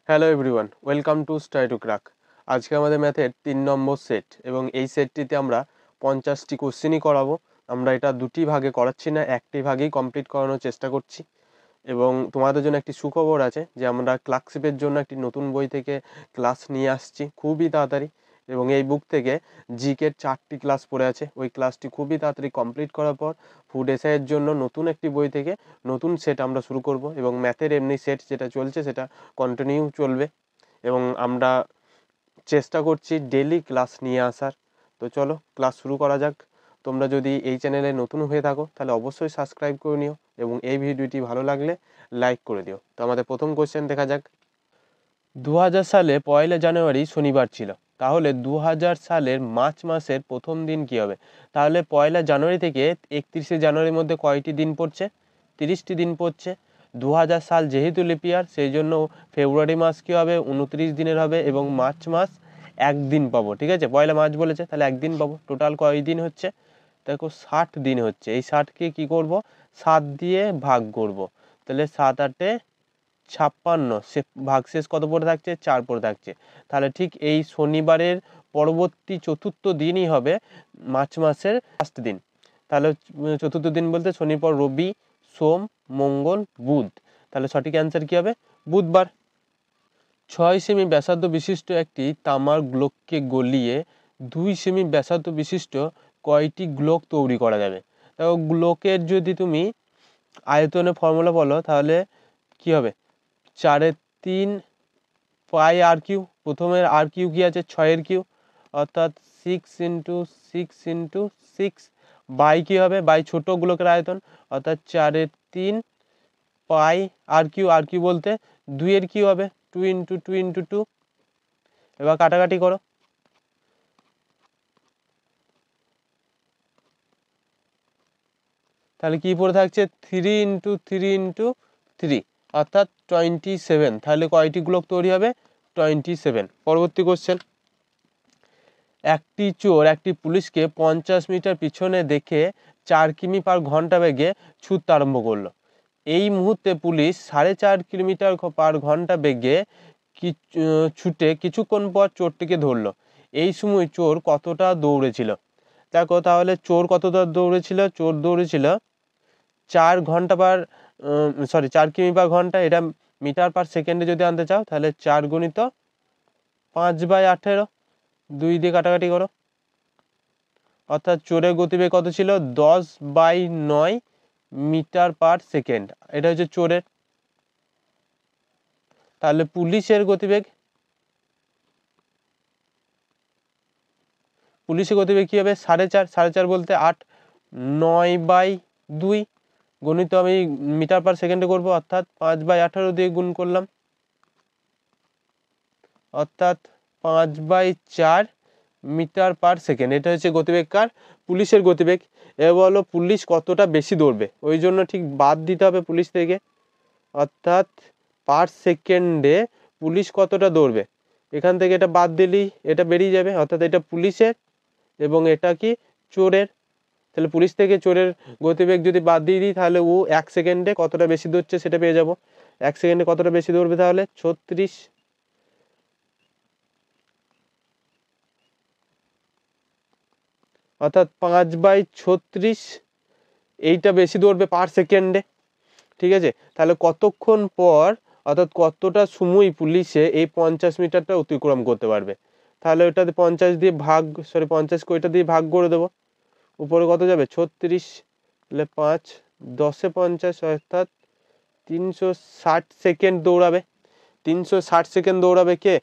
Hello everyone, welcome to study to crack. আজকে আমাদের ম্যাথের 3 নম্বর সেট এবং এই সেটটিতে আমরা 50টি কোশ্চেনই করাবো। আমরা এটা দুটি ভাগে করাচ্ছি না, একটি ভাগেই কমপ্লিট করানোর চেষ্টা করছি। এবং তোমাদের জন্য একটি সুখবর আছে যে আমরা ক্লার্কশিপের জন্য একটি নতুন বই থেকে ক্লাস নিয়ে আসছি খুবই তাড়াতাড়ি। এবং এই বুক থেকে জিকের 4টি ক্লাস পড়ে আছে, ওই ক্লাসটি খুবই তাড়াতাড়ি কমপ্লিট করার পর ফুড এসআইয়ের জন্য নতুন একটি বই থেকে নতুন সেট আমরা শুরু করব এবং ম্যাথের এমনি সেট যেটা চলছে সেটা কন্টিনিউ চলবে এবং আমরা চেষ্টা করছি ডেলি ক্লাস নিয়ে আসার। তো চলো ক্লাস শুরু করা যাক। তোমরা যদি এই চ্যানেলে নতুন হয়ে থাকো তাহলে অবশ্যই সাবস্ক্রাইব করে নিও এবং এই ভিডিওটি ভালো লাগলে লাইক করে দিও। তো আমাদের প্রথম কোশ্চেন দেখা যাক। 2000 সালে 1 জানুয়ারি শনিবার ছিল, তাহলে 2000 সালের মার্চ মাসের প্রথম দিন কি হবে? তাহলে 1 জানুয়ারি থেকে 31 জানুয়ারির মধ্যে কয়টি দিন পড়ছে? 30টি দিন পড়ছে। 2000 সাল যেহেতু লিপিয়ার সেই জন্য ফেব্রুয়ারি মাস কী হবে? 29 দিনের হবে এবং মার্চ মাস একদিন পাবো। ঠিক আছে, 1 মার্চ বলেছে তাহলে একদিন পাবো। টোটাল কয় দিন হচ্ছে? দেখো 60 দিন হচ্ছে। এই 60কে কী করব? 7 দিয়ে ভাগ করব। তাহলে 7 8 56, সে ভাগশেষ কত পড়ে থাকছে? 4 পড়ে থাকছে। তাহলে ঠিক এই শনিবারের পরবর্তী চতুর্থ দিনই হবে মার্চ মাসের লাস্ট দিন। তাহলে চতুর্থ দিন বলতে শনির পর রবি, সোম, মঙ্গল, বুধ। তাহলে সঠিক অ্যান্সার কী হবে? বুধবার। 6 সেমি ব্যাসার্ধ বিশিষ্ট একটি তামার গ্লোককে গলিয়ে 2 সেমি ব্যাসার্ধ বিশিষ্ট কয়টি গ্লোক তৈরি করা যাবে? দেখো গ্লোকের যদি তুমি আয়তনের ফর্মুলা বলো তাহলে কি হবে? 4/3 পাই আর কিউ। প্রথমের আর কিউ কি আছে? 6-এর কিউ, অর্থাৎ 6 × 6 × 6 বাই কী হবে? বাই ছোটো গোলকের আয়তন, অর্থাৎ 4/3 পাই আর কিউ। আর কিউ বলতে 2-এর কিউ হবে, 2 × 2 × 2। এবার কাটাকাটি করো। তাহলে কি পড়ে থাকছে? 3 × 3 × 3, অর্থাৎ 27। তাহলে কয়টি গ্লোক তৈরি হবে? 27। পরবর্তী কোশ্চেন। একটি চোর একটি পুলিশকে 50 মিটার পিছনে দেখে 4 কিমি/ঘন্টা বেগে ছুটতে আরম্ভ করলো। এই মুহূর্তে পুলিশ 4.5 কিলোমিটার/ঘন্টা বেগে ছুটে কিছুক্ষণ পর চোরটিকে ধরলো। এই সময় চোর কতটা দৌড়েছিল? দেখো তাহলে চোর কতটা দৌড়েছিল? চোর দৌড়েছিল 4 কিমি/ঘন্টা। এটা মিটার/সেকেন্ডে যদি আনতে চাও তাহলে 4 × 5/18, 2 দিয়ে কাটাকাটি করো। অর্থাৎ চোরের গতিবেগ কত ছিল? 10/9 মিটার/সেকেন্ড। এটা হচ্ছে চোরের। তাহলে পুলিশের গতিবেগ কী হবে? 4.5। 4.5 বলতে 8, 9/2 গণিত আমি মিটার/সেকেন্ডে করবো, অর্থাৎ 5/18 দিয়ে গুণ করলাম, অর্থাৎ 5/4 মিটার/সেকেন্ড। এটা হচ্ছে গতিবেগ কার? পুলিশের গতিবেগ। এবার বলো পুলিশ কতটা বেশি দৌড়বে, ওই জন্য ঠিক বাদ দিতে হবে পুলিশ থেকে, অর্থাৎ পার সেকেন্ডে পুলিশ কতটা দৌড়বে। এখান থেকে এটা বাদ দিলেই এটা বেরিয়ে যাবে, অর্থাৎ এটা পুলিশের এবং এটা কি? চোরের। তাহলে পুলিশ থেকে চোরের গতিবেগ যদি বাদ দিয়ে দিই তাহলে ও 1 সেকেন্ডে কতটা বেশি দৌড়ছে সেটা পেয়ে যাব। 1 সেকেন্ডে কতটা বেশি দৌড়বে? তাহলে 36, অর্থাৎ 5/36 এইটা বেশি দৌড়বে পার সেকেন্ডে। ঠিক আছে, তাহলে কতক্ষণ পর অর্থাৎ কতটা সময় পুলিশে এই 50 মিটারটা অতিক্রম করতে পারবে? তাহলে ওটাতে 50 দিয়ে 50 ওইটা দিয়ে ভাগ করে দেবো। উপরে কত যাবে? 36, তাহলে 5 10 50, অর্থাৎ 360 সেকেন্ড দৌড়াবে। 360 সেকেন্ড দৌড়াবে কে?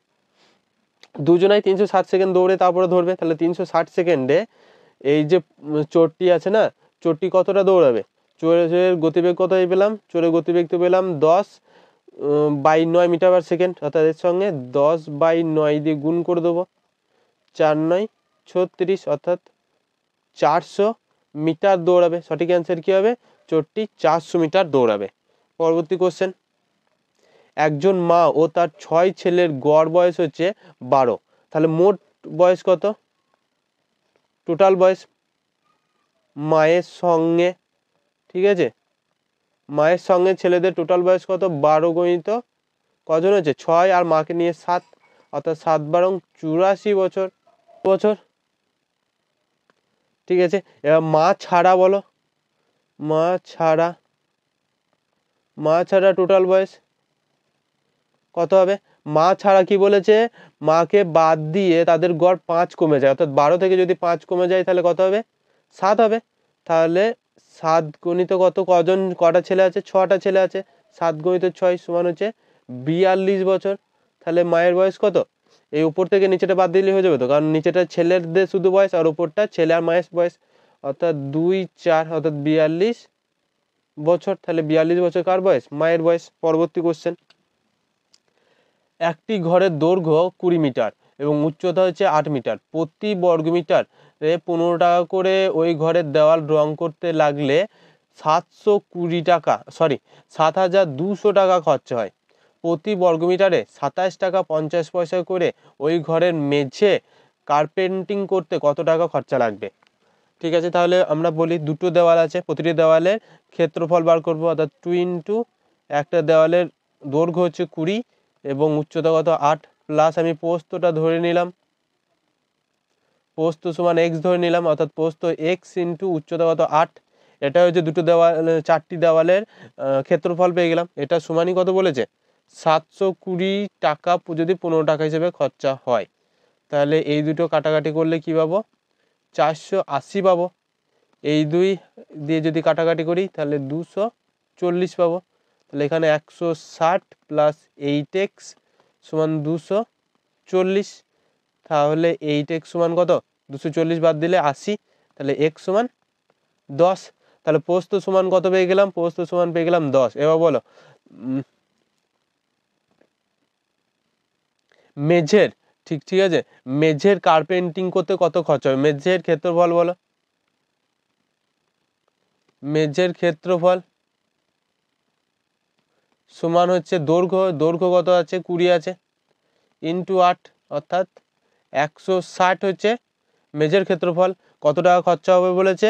দুজনাই 360 সেকেন্ড দৌড়ে তারপরে ধরবে। তাহলে 360 সেকেন্ডে এই যে চোরটি আছে না, চোরটি কতটা দৌড়াবে? চোরের গতিবেগ কত পেলাম? চোরের গতিবেগ তো পেলাম 10/9 মিটার/সেকেন্ড, অর্থাৎ এর সঙ্গে 10/9 দিয়ে গুণ করে দেবো। 4 × 9 = 36, অর্থাৎ 400 মিটার দৌড়াবে। সঠিক অ্যান্সার কী হবে? চোরটি 400 মিটার দৌড়াবে। পরবর্তী কোশ্চেন। একজন মা ও তার 6 ছেলের গড় বয়স হচ্ছে 12, তাহলে মোট বয়স কত? টোটাল বয়স মায়ের সঙ্গে, ঠিক আছে, মায়ের সঙ্গে ছেলেদের টোটাল বয়স কত? 12 × কজন হচ্ছে 6 আর মাকে নিয়ে 7, অর্থাৎ 7 বারং 84 বছর বছর। ঠিক আছে, এবার মা ছাড়া বলো, মা ছাড়া টোটাল বয়স কত হবে? মা ছাড়া কি বলেছে, মাকে বাদ দিয়ে তাদের গড় 5 কমে যায়, অর্থাৎ 12 থেকে যদি 5 কমে যায় তাহলে কত হবে? 7 হবে। তাহলে 7 গণিত কত, কটা ছেলে আছে? 6টা ছেলে আছে। 7 গণিত 6 সমান হচ্ছে 42 বছর। তাহলে মায়ের বয়স কত? এই উপর থেকে নিচেটা বাদ দিলে হয়ে যাবে তো, কারণ নিচেটা ছেলেদের শুধু বয়স আর উপরটা ছেলে আর মায়ের বয়স, অর্থাৎ 2 4 অর্থাৎ 42 বছর। তাহলে 42 বছর কার বয়স? মায়ের বয়স। পরবর্তী কোশ্চেন, একটি ঘরের দৈর্ঘ্য 20 মিটার এবং উচ্চতা হচ্ছে 8 মিটার। প্রতি বর্গমিটার 15 টাকা করে ওই ঘরের দেওয়াল রং করতে লাগলে 7,200 টাকা খরচা হয়। প্রতি বর্গমিটারে 27 টাকা 50 পয়সা করে ওই ঘরের মেঝে কার্পেন্টিং করতে কত টাকা খরচা লাগবে? ঠিক আছে, তাহলে আমরা বলি দুটো দেওয়াল আছে, প্রতিটি দেওয়ালের ক্ষেত্রফল বার করব, অর্থাৎ 2 ইন্টু একটা দেওয়ালের দৈর্ঘ্য হচ্ছে 20 এবং উচ্চতা কত 8, প্লাস আমি প্রস্থটা ধরে নিলাম, প্রস্থ সমান x ধরে নিলাম, অর্থাৎ প্রস্থ x ইন্টু উচ্চতা কত 8। এটা হচ্ছে দুটো দেওয়াল, 4টি দেওয়ালের ক্ষেত্রফল পেয়ে গেলাম। এটা সমানই কত বলেছে? 720 টাকা যদি 15 টাকা হিসেবে খরচা হয়। তাহলে এই দুটো কাটাকাটি করলে কি পাবো? 480 পাবো। এই দুই দিয়ে যদি কাটাকাটি করি তাহলে 240 পাবো। তাহলে এখানে 160 প্লাস 8x সমান 240। তাহলে 8x সমান কত? 240 বাদ দিলে 80, তাহলে x সমান 10। তাহলে প্রস্থ সমান কত পেয়ে গেলাম? প্রস্থ সমান পেয়ে গেলাম 10। এবার বলো মেঝের, ঠিক আছে, মেঝের কার্পেন্টিং করতে কত খরচ হবে? মেঝের ক্ষেত্রফল বলো, মেঝের ক্ষেত্রফল সমান হচ্ছে দৈর্ঘ্য কত আছে? 20 আছে, ইন্টু 8, অর্থাৎ 160 হচ্ছে মেঝের ক্ষেত্রফল। কত টাকা খরচা হবে বলেছে?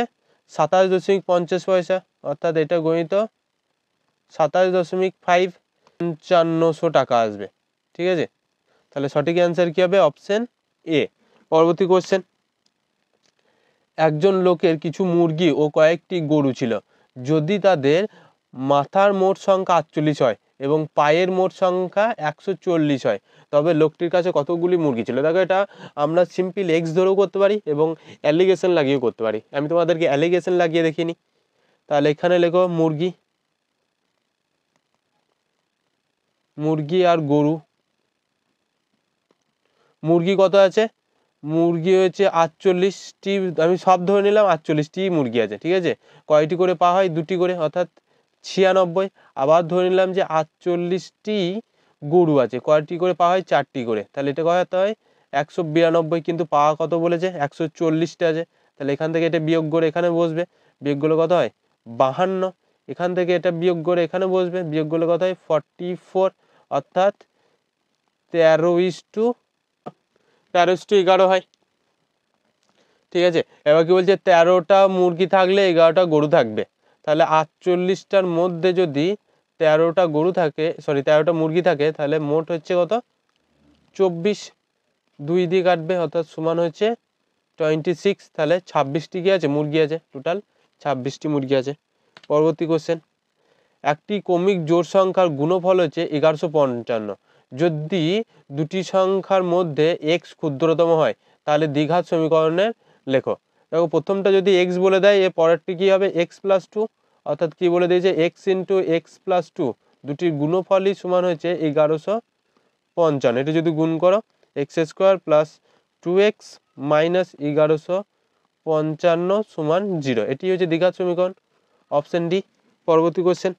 27.50 পয়সা, অর্থাৎ এটা গণিত 27.5 টাকা আসবে। ঠিক আছে, তাহলে সঠিক অ্যান্সার কি হবে? Option A. পরবর্তী কোশ্চেন, একজন লোকের কিছু মুরগি ও কয়েকটি গরু ছিল। যদি তাদের মাথার মোট সংখ্যা 48 হয় এবং পায়ের মোট সংখ্যা 140 হয়, তবে লোকটির কাছে কতগুলি মুরগি ছিল? দেখো, এটা আমরা সিম্পল এক্স ধরেও করতে পারি এবং অ্যালিগেশন লাগিয়েও করতে পারি। আমি তোমাদেরকে অ্যালিগেশন লাগিয়ে দেখিনি। তাহলে এখানে লেখো মুরগি আর গরু। মুরগি কত আছে? মুরগি হচ্ছে 48টি, আমি সব ধরে নিলাম 48টি মুরগি আছে। ঠিক আছে, কয়টি করে পা হয়? 2টি করে, অর্থাৎ 96। আবার ধরে নিলাম যে 48টি গরু আছে, কয়টি করে পা হয়? 4টি করে, তাহলে এটা কত হয়? 192। কিন্তু পা কত বলেছে? 140টা আছে। তাহলে এখান থেকে এটা বিয়োগ করে এখানে বসবে, বিয়োগ করলে কত হয়? 52। এখান থেকে এটা বিয়োগ করে এখানে বসবে, বিয়োগ করলে কত হয়? 44, অর্থাৎ 13:11 হয়। ঠিক আছে, এবার কি বলছে? 13টা মুরগি থাকলে 11টা গরু থাকবে। তাহলে 48টার মধ্যে যদি 13টা গরু থাকে, 13টা মুরগি থাকে, তাহলে মোট হচ্ছে কত? 24। 2 দিয়ে কাটবে, অর্থাৎ সমান হচ্ছে 26। তাহলে 26টি কি আছে? মুরগি আছে। টোটাল 26টি মুরগি আছে। পরবর্তী কোশ্চেন, একটি ক্রমিক জোড় সংখ্যার গুণফল হচ্ছে 1155। যদি দুটি সংখ্যার মধ্যে x ক্ষুদ্রতম হয় তাহলে দ্বিঘাত সমীকরণের লেখো। দেখো, প্রথমটা যদি x বলে দেয়, এর পরেরটি কি হবে? x+2, অর্থাৎ কি বলে দিয়েছে? x ইন্টু x+2 দুটির গুণফলই সমান হচ্ছে 1155। এটা যদি গুণ করো, x² প্লাস 2x মাইনাস 1155 সমান 0। এটি হচ্ছে দ্বিঘাত সমীকরণ, অপশন ডি। পরবর্তী কোশ্চেন,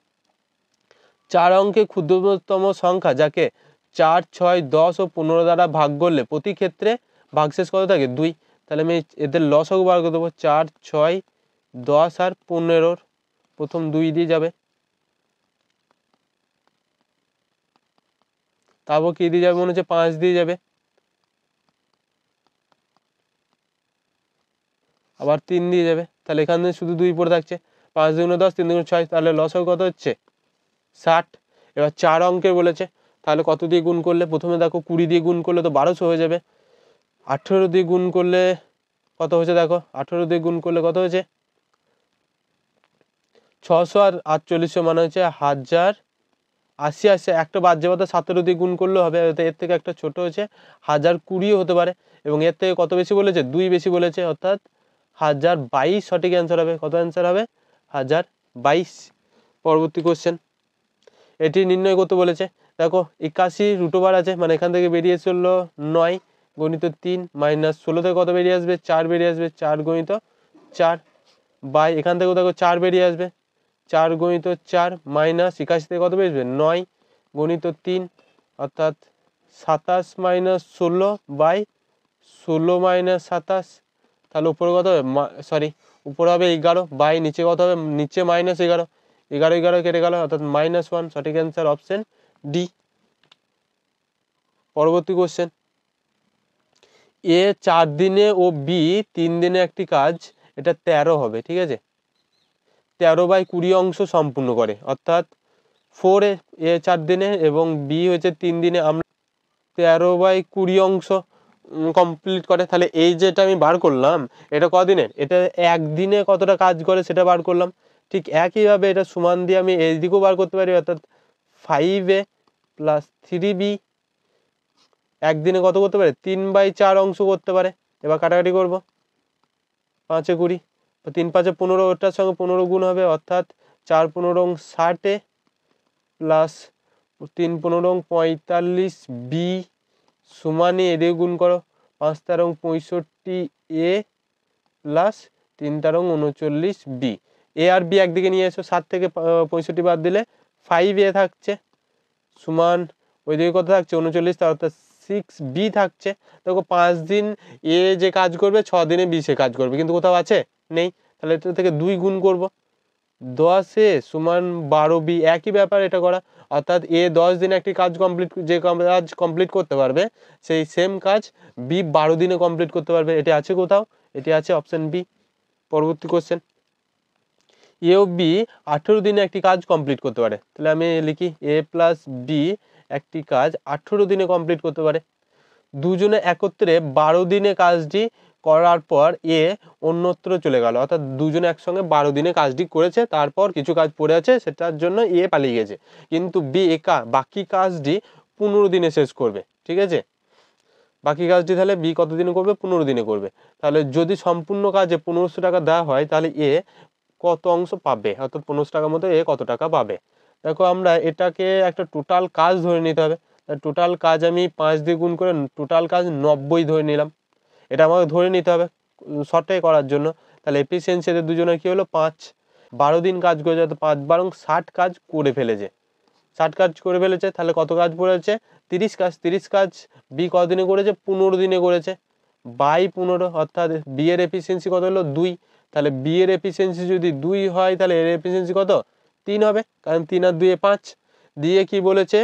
4 অঙ্কে ক্ষুদ্রতম সংখ্যা যাকে 4, 6, 10 ও 15 দ্বারা ভাগ করলে প্রতি ক্ষেত্রে ভাগশেষ কত থাকে? 2। তাহলে আমি এদের লসাগু বার করে দেবো। 4, 6, 10 আর 15 প্রথম 2 দিয়ে যাবে, তারপর কি দিয়ে যাবে? মনে হচ্ছে 5 দিয়ে যাবে, আবার 3 দিয়ে যাবে। তাহলে এখানে শুধু 2 পড়ে থাকছে। 5 দুগুণে 10, 3 দুগুণে 6, তাহলে লসাগু কত হচ্ছে? 60। এবার 4 অঙ্কের বলেছে, তাহলে কত দিয়ে গুণ করলে, প্রথমে দেখো 20 দিয়ে গুণ করলে তো 1200 হয়ে যাবে। 18 দিয়ে গুণ করলে কত হয়েছে দেখো, 18 দিয়ে গুণ করলে কত হয়েছে 600 আর 4800 মানে হচ্ছে 1080। আসছে একটা বাদ যাবে, তো 17 দিয়ে গুণ করলে হবে, এর থেকে একটা ছোট হচ্ছে 1020 হতে পারে। এবং এর থেকে কত বেশি বলেছে, 2 বেশি বলেছে, অর্থাৎ 1022 সঠিক অ্যান্সার হবে। কত অ্যান্সার হবে 1022। পরবর্তী কোশ্চেন, এটি নির্ণয় করতে বলেছে। দেখো 81 রুট ওভার আছে, মানে এখান থেকে বেরিয়ে চললো 9 গণিত 3 মাইনাস 16 থেকে কত বেরিয়ে আসবে 4 বেরিয়ে আসবে, 4 গণিত 4 বাই এখান থেকেও দেখো 4 বেরিয়ে আসবে, 4 গণিত 4 মাইনাস 81 থেকে কত বেরিয়ে আসবে 9 গণিত 3, অর্থাৎ 27 মাইনাস 16 বাই 16 মাইনাস 27। তাহলে উপরে কত হবে, সরি উপরে হবে 11 বাই নিচে কত হবে, নিচে মাইনাস 11, 11 11 কেটে গেল, অর্থাৎ -1। সঠিক অ্যান্সার অপশন ডি। পরবর্তী কোশ্চেন, এ 4 দিনে ও বি 3 দিনে একটি কাজ, এটা 13 হবে, ঠিক আছে। 13/20 অংশ সম্পূর্ণ করে, অর্থাৎ 4 এ 4 দিনে এবং বি হচ্ছে 3 দিনে, আমরা 13/20 অংশ কমপ্লিট করে। তাহলে এই যেটা আমি বার করলাম এটা কদিনের, এটা একদিনে কতটা কাজ করে সেটা বার করলাম। ঠিক একইভাবে এটা সমান দিয়ে আমি এই দিকেও বার করতে পারি, অর্থাৎ 5a প্লাস 3b একদিনে কত করতে পারে 3/4 অংশ করতে পারে। এবার কাটাকাটি করব, 5 এ 20, 3 5 এ 15, ওটার সঙ্গে 15 গুণ হবে, অর্থাৎ 4 15 60 প্লাস 3 15 45b সমানে এদিকে গুণ করো, 5 13 65a প্লাস 3 13 39b। এ আর বি একদিকে নিয়ে এসো, 7 থেকে 65 বাদ দিলে 5a থাকছে সমান ওইদিকে কত থাকছে 39, অর্থাৎ 6b থাকছে। দেখো 5 দিন এ যে কাজ করবে 6 দিনে বি সে কাজ করবে, কিন্তু কোথাও আছে নেই। তাহলে এটা থেকে 2 গুণ করব, 10a সমান 12b। একই ব্যাপার এটা করা, অর্থাৎ এ 10 দিনে একটি কাজ কমপ্লিট, যে কাজ কমপ্লিট করতে পারবে সেই সেম কাজ বি 12 দিনে কমপ্লিট করতে পারবে। এটি আছে কোথাও, এটি আছে অপশন বি। পরবর্তী কোশ্চেন, এ ও বি 18 দিনে একটি কাজ কমপ্লিট করতে পারে। তাহলে আমি লিখি এ প্লাস বি একটি কাজ 18 দিনে কমপ্লিট করতে পারে। দুজনে একত্রে 12 দিনে কাজটি করার পর এ অন্যত্র চলে গেল, অর্থাৎ দুজনে একসঙ্গে 12 দিনে কাজটি করেছে, তারপর কিছু কাজ পড়ে আছে সেটার জন্য এ পালিয়ে গেছে, কিন্তু বি একা বাকি কাজটি 15 দিনে শেষ করবে, ঠিক আছে। বাকি কাজটি তাহলে বি কত দিনে করবে 15 দিনে করবে। তাহলে যদি সম্পূর্ণ কাজে 1500 টাকা দেওয়া হয় তাহলে এ কত অংশ পাবে, অর্থাৎ 1500 টাকার মতো এ কত টাকা পাবে। দেখো আমরা এটাকে একটা টোটাল কাজ ধরে নিতে হবে। টোটাল কাজ আমি 5 দিয়ে গুণ করে টোটাল কাজ 90 ধরে নিলাম, এটা আমাকে ধরে নিতে হবে শর্টে করার জন্য। তাহলে এফিসিয়েন্সি এদের দুজনের কী হলো 5, 12 দিন কাজ করে যাতে 5 12 60 কাজ করে ফেলেছে, 60 কাজ করে ফেলেছে। তাহলে কত কাজ পড়েছে 30 কাজ, 30 কাজ বি কত দিনে করেছে 15 দিনে করেছে বাই 15, অর্থাৎ বি এর এফিসিয়েন্সি কত হলো 2। তাহলে বি এর এফিসিয়েন্সি যদি 2 হয় তাহলে এর এফিসিয়েন্সি কত 3 হবে, কারণ 3 আর 2 5 দিয়ে কি বলেছে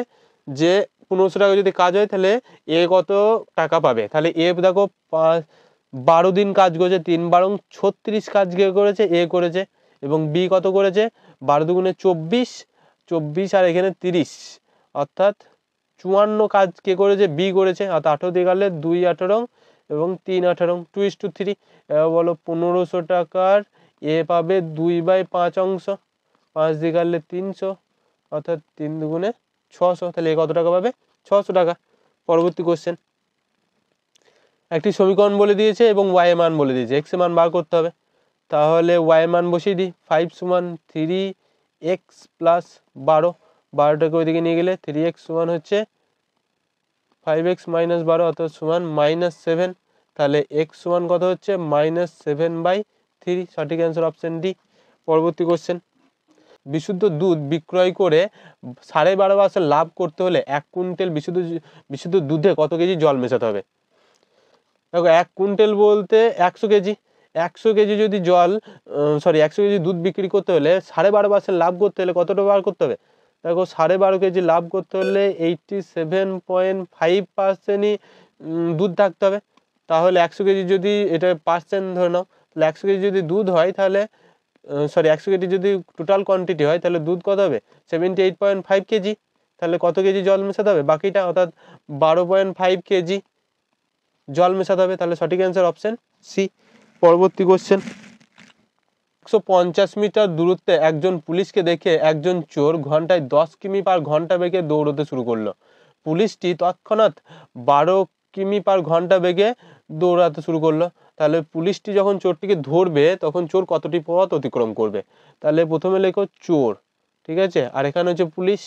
যে 1500 টাকা যদি কাজ হয় তাহলে এ কত টাকা পাবে। তাহলে এ দেখো 12 দিন কাজ করেছে, 3 12 36 কাজ কে করেছে এ করেছে, এবং বি কত করেছে 12 দুগুণে 24, 24 আর এখানে 30, অর্থাৎ 54 কাজ কে করেছে বি করেছে। অর্থাৎ 18 দিয়ে গেলে 2 18 এবং 3 18 2:3। এবার বলো 1500 টাকার এ পাবে 2/5 অংশ, 5 দিয়ে গেলে 300, অর্থাৎ 3 দুগুণে 600। তাহলে এ কত টাকা পাবে 600 টাকা। পরবর্তী কোশ্চেন, একটি সমীকরণ বলে দিয়েছে এবং ওয়াই এর মান বলে দিয়েছে, এক্স এর মান বার করতে হবে। তাহলে ওয়াই এর মান বসিয়ে দিই, 5 সমান 3x প্লাস 12, 12টাকে ওইদিকে নিয়ে গেলে 3x সমান হচ্ছে 5x মাইনাস 12, অর্থাৎ সমান -7। তাহলে x সমান কত হচ্ছে -7/3, সঠিক অ্যান্সার অপশন ডি। পরবর্তী কোশ্চেন, বিশুদ্ধ দুধ বিক্রয় করে 12.5% লাভ করতে হলে 1 কুইন্টাল বিশুদ্ধ দুধে কত কেজি জল মেশাতে হবে। দেখো 1 কুইন্টাল বলতে 100 কেজি, 100 কেজি যদি জল 100 কেজি দুধ বিক্রি করতে হলে 12.5% লাভ করতে হলে কতটা বার করতে হবে। দেখো 12.5 কেজি লাভ করতে হলে 87.5%ই দুধ থাকতে হবে। তাহলে 100 কেজি যদি এটা পার্সেন্ট ধরে নাও, তাহলে 100 কেজি যদি দুধ হয় তাহলে 100 কেজি যদি টোটাল কোয়ান্টিটি হয় তাহলে দুধ কত হবে 78.5 কেজি, তাহলে কত কেজি জল মেশাতে হবে বাকিটা, অর্থাৎ 12.5 কেজি জল মেশাতে হবে। তাহলে সঠিক অ্যান্সার অপশন সি। পরবর্তী কোশ্চেন, 150 মিটার দূরত্বে একজন পুলিশকে দেখে একজন চোর ঘন্টায় 10 কিমি পার ঘন্টা বেগে দৌড়তে শুরু করলো। পুলিশটি তৎক্ষণাৎ 12 কিমি পার ঘন্টা বেগে দৌড়াতে শুরু করলো। তাহলে পুলিশটি যখন চোরটিকে ধরবে তখন চোর কতটি পথ অতিক্রম করবে? তাহলে প্রথমে লেখো চোর, ঠিক আছে, আর এখানে হচ্ছে পুলিশ।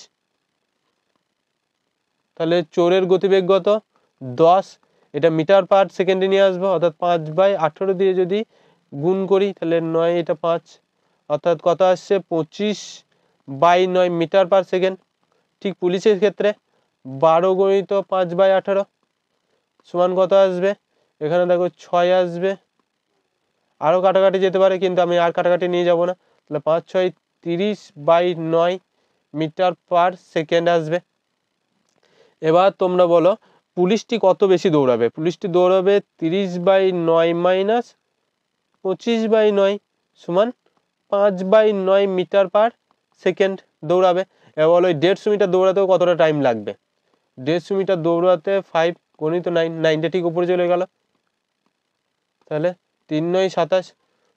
তাহলে চোরের গতিবেগ কত? 10, এটা মিটার পার সেকেন্ডে নিয়ে আসবো, অর্থাৎ 5/18 দিয়ে যদি গুণ করি তাহলে 9, এটা 5, অর্থাৎ কত আসছে? 25/9 মিটার পার সেকেন্ড। ঠিক পুলিশের ক্ষেত্রে 12 গুণিত 5/18 সমান কত আসবে? এখানে দেখো 6 আসবে, আরও কাটাকাটি যেতে পারে কিন্তু আমি আর কাটাকাটি নিয়ে যাব না। তাহলে 5 6 30/9 মিটার পার সেকেন্ড আসবে। এবার তোমরা বলো পুলিশটি কত বেশি দৌড়াবে? পুলিশটি দৌড়াবে 30/9 মাইনাস 25/9 সমান 5/9 মিটার পার সেকেন্ড দৌড়াবে। এবার বলো 150 মিটার দৌড়াতেও কতটা টাইম লাগবে? 150 মিটার দৌড়াতে 5 গণিত 9, 9টা ঠিক উপরে চলে গেল, তাহলে 3 9 27,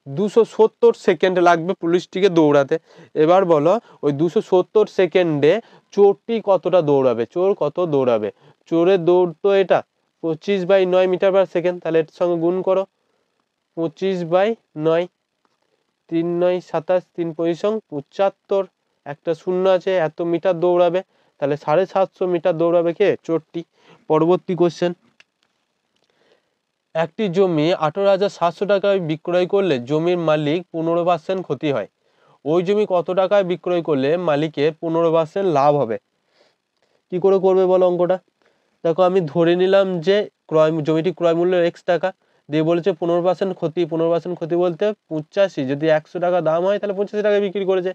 270 সেকেন্ড লাগবে পুলিশটিকে দৌড়াতে। এবার বলো ওই 270 সেকেন্ডে চোরটি কতটা দৌড়াবে? চোর কত দৌড়াবে? চোরের দৌড় তো এটা 25/9 মিটার পার সেকেন্ড, তাহলে এর সঙ্গে গুণ করো 25/9, 3 9 27, 3 পরিসং 75, একটা শূন্য আছে, এত মিটার দৌড়াবে। তাহলে 750 মিটার দৌড়াবে কে? চোরটি। পরবর্তী কোশ্চেন, একটি জমি 18,700 টাকায় বিক্রয় করলে জমির মালিক 15% ক্ষতি হয়। ওই জমি কত টাকায় বিক্রয় করলে মালিকের 15% লাভ হবে? কি করে করবে বলো অঙ্কটা? দেখো আমি ধরে নিলাম যে জমিটি ক্রয় মূল্য x টাকা, দিয়ে বলেছে 15% ক্ষতি। 15% ক্ষতি বলতে 85, যদি 100 টাকা দাম হয় তাহলে 85 টাকায় বিক্রি করেছে,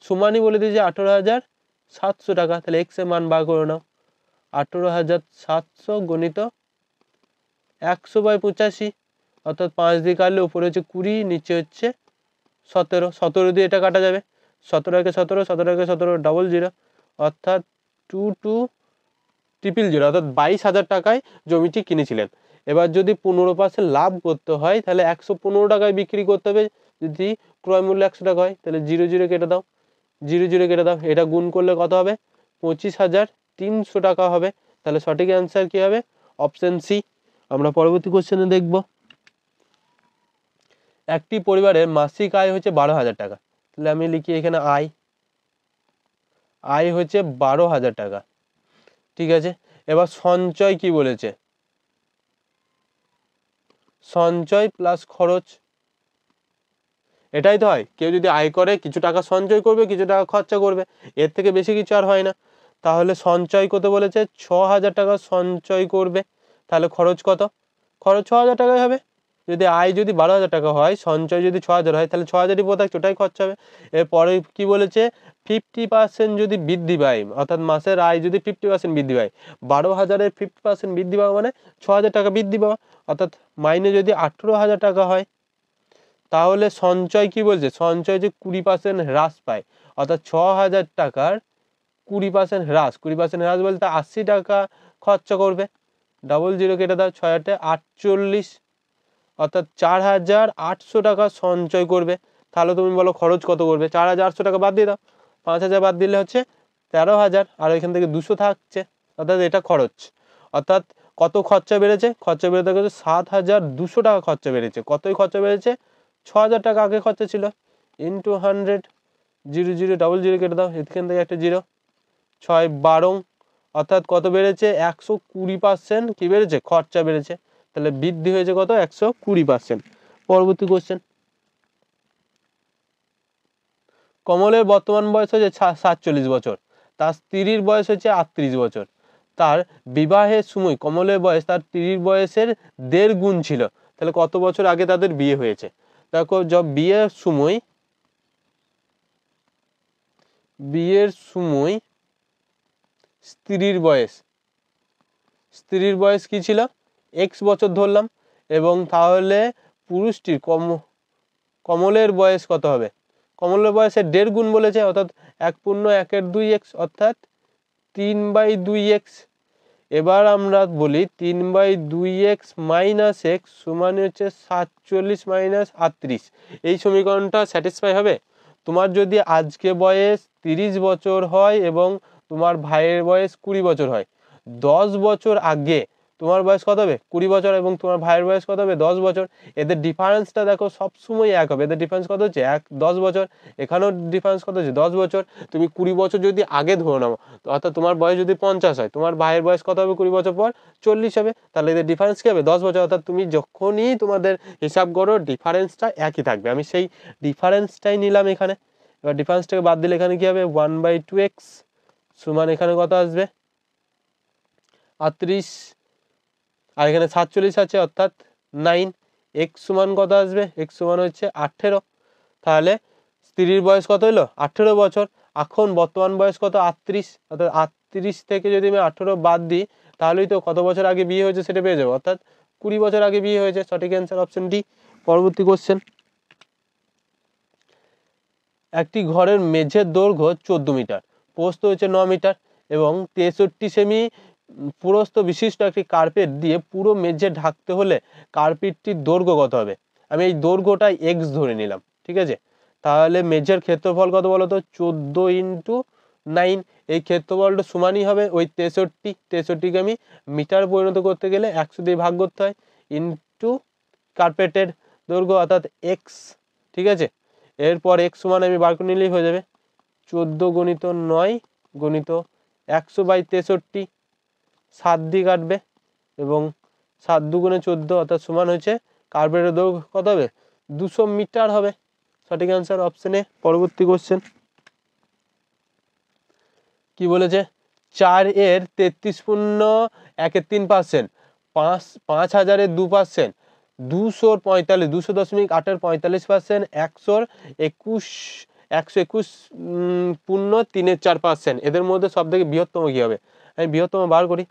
সমানই বলে দিয়েছে 18,700 টাকা। তাহলে x এর মান বার করে নাও, 18,700 গণিত 100/85, অর্থাৎ 5 দিয়ে কাটলে উপরে হচ্ছে 20, নিচে হচ্ছে 17, 17 দিয়ে এটা কাটা যাবে, 17 একে 17, 17 একে 17, 00, অর্থাৎ 22,000, অর্থাৎ 22,000 টাকায় জমিটি কিনেছিলেন। এবার যদি 15% লাভ করতে হয় তাহলে 115 টাকায় বিক্রি করতে হবে। যদি ক্রয় মূল্য 100 টাকা হয় তাহলে 00 কেটে দাও, 00 কেটে দাও, এটা গুণ করলে কত হবে? 25,300 টাকা হবে। তাহলে সঠিক অ্যান্সার কি হবে? Option C. আমরা পরবর্তী কোশ্চেনে দেখব, একটি পরিবারের মাসিক আয় হচ্ছে 12,000 টাকা। তাহলে আমি লিখি এখানে আয় হচ্ছে 12,000 টাকা, ঠিক আছে। এবার সঞ্চয় কি বলেছে? সঞ্চয় প্লাস খরচ, এটাই তো হয়। কেউ যদি আয় করে কিছু টাকা সঞ্চয় করবে, কিছু টাকা খরচা করবে, এর থেকে বেশি কিছু আর হয় না। তাহলে সঞ্চয় কত বলেছে? 6,000 টাকা সঞ্চয় করবে। তাহলে খরচ কত? খরচ 6,000 টাকাই হবে। যদি আয় যদি 12,000 টাকা হয়, সঞ্চয় যদি 6,000 হয়, তাহলে 6,000ই বোধ হয়, ওটাই খরচা হবে। এরপরে কি বলেছে? 50% যদি বৃদ্ধি পায়, অর্থাৎ মাসের আয় যদি 50% বৃদ্ধি পায়, 12,000-এর 50% বৃদ্ধি পাওয়া মানে 6,000 টাকা বৃদ্ধি পাওয়া, অর্থাৎ মাইনে যদি 18,000 টাকা হয়, তাহলে সঞ্চয় কি বলছে? সঞ্চয় যে 20% হ্রাস পায়, অর্থাৎ 6,000 টাকার 20% হ্রাস। 20% হ্রাস বলতে 80 টাকা খরচা করবে, 00 কেটে দাও, 6 48, অর্থাৎ 4,800 টাকা সঞ্চয় করবে। তাহলে তুমি বলো খরচ কত করবে? 4,800 টাকা বাদ দিয়ে দাও, 5,000 বাদ দিলে হচ্ছে 13,000, আর এখান থেকে 200 থাকছে, অর্থাৎ এটা খরচ। অর্থাৎ কত খরচা বেড়েছে? খরচা বেড়ে গেছে 7,200 টাকা খরচা বেড়েছে। কতই খরচা বেড়েছে? 6,000 টাকা আগে খরচা ছিল, ইন্টু 100, 00 00 কেটে দাও, এখান থেকে একটা 0, 6 12, অর্থাৎ কত বেড়েছে? 120% কি বেড়েছে? খরচা বেড়েছে। তাহলে বৃদ্ধি হয়েছে কত? 120%। পরবর্তী কোশ্চেন, কমলের বর্তমান বয়স হচ্ছে 47 বছর, তার স্ত্রীর বয়স হচ্ছে 38 বছর। তার বিবাহের সময় কমলের বয়স তার স্ত্রীর বয়সের 1.5 গুণ ছিল। তাহলে কত বছর আগে তাদের বিয়ে হয়েছে? দেখো বিয়ের সময় স্ত্রীর বয়স কি ছিল? x বছর ধরলাম, এবং তাহলে পুরুষটির কমলের বয়স কত হবে? কমলের বয়সের 1.5 গুণ বলেছে, অর্থাৎ 1 × 1 = 2x, অর্থাৎ 3/2x। এবার আমরা বলি 3/2x মাইনাস এক্স সমান হচ্ছে 47 মাইনাস 38। এই সমীকরণটা স্যাটিসফাই হবে? তোমার যদি আজকে বয়স 30 বছর হয় এবং তোমার ভাইয়ের বয়স 20 বছর হয়, 10 বছর আগে তোমার বয়স কত হবে? 20 বছর, এবং তোমার ভাইয়ের বয়স কত হবে? 10 বছর। এদের ডিফারেন্সটা দেখো সবসময় এক হবে। এদের ডিফারেন্স কত হচ্ছে? 10 বছর। এখানেও ডিফারেন্স কত হচ্ছে? 10 বছর। তুমি 20 বছর যদি আগে ধরে নাও, অর্থাৎ তোমার বয়স যদি 50 হয়, তোমার ভাইয়ের বয়স কত হবে 20 বছর পর? 40 হবে। তাহলে এদের ডিফারেন্স কী হবে? 10 বছর। অর্থাৎ তুমি যখনই তোমাদের হিসাব করো ডিফারেন্সটা একই থাকবে। আমি সেই ডিফারেন্সটাই নিলাম এখানে। এবার ডিফারেন্সটাকে বাদ দিলে এখানে কী হবে? 1/2x সমান এখানে কত আসবে? 38। আর এখানে 47 আছে, অর্থাৎ 9। এক্স সমান কত আসবে? এক্স সমান হচ্ছে 18। তাহলে স্ত্রীর বয়স কত হলো? 18 বছর। এখন বর্তমান বয়স কত? 38। অর্থাৎ 38 থেকে যদি আমি 18 বাদ দিই, তাহলেই তো কত বছর আগে বিয়ে হয়েছে সেটা পেয়ে যাবো। অর্থাৎ 20 বছর আগে বিয়ে হয়েছে। সঠিক অ্যান্সার অপশন ডি। পরবর্তী কোশ্চেন। একটি ঘরের মেঝের দৈর্ঘ্য 14 মিটার, প্রস্থ হচ্ছে 9 মিটার এবং 63 সেমি প্রস্থ বিশিষ্ট একটি কার্পেট দিয়ে পুরো মেঝে ঢাকতে হলে কার্পেটটির দৈর্ঘ্য কত হবে? আমি এই দৈর্ঘ্যটা এক্স ধরে নিলাম, ঠিক আছে। তাহলে মেঝের ক্ষেত্রফল কত বলো তো? 14 ইন্টু 9। এই ক্ষেত্রফলটা সমানই হবে ওই 63। 63কে আমি মিটার পরিণত করতে গেলে 100 দিয়ে ভাগ করতে হয়, ইন্টু কার্পেটের দৈর্ঘ্য অর্থাৎ এক্স, ঠিক আছে। এরপর এক্স সমান আমি বার করে নিলেই হয়ে যাবে 14 গুণিত 9 গুণিত 100/63। 7 দিয়ে কাটবে এবং 7 দুগুণে 14, অর্থাৎ সমান হচ্ছে কার্পেটের দৈর্ঘ্য কত হবে? 200 মিটার হবে। সঠিক অ্যান্সার অপশন এ। পরবর্তী কোশ্চেন কি বলেছে? 4 এর 33.13%, 5000-এর 2%, 200.45, 200.8-45%, 121.3%, এদের মধ্যে সব থেকে বৃহত্তম কি হবে? আমি বৃহত্তম বার করি।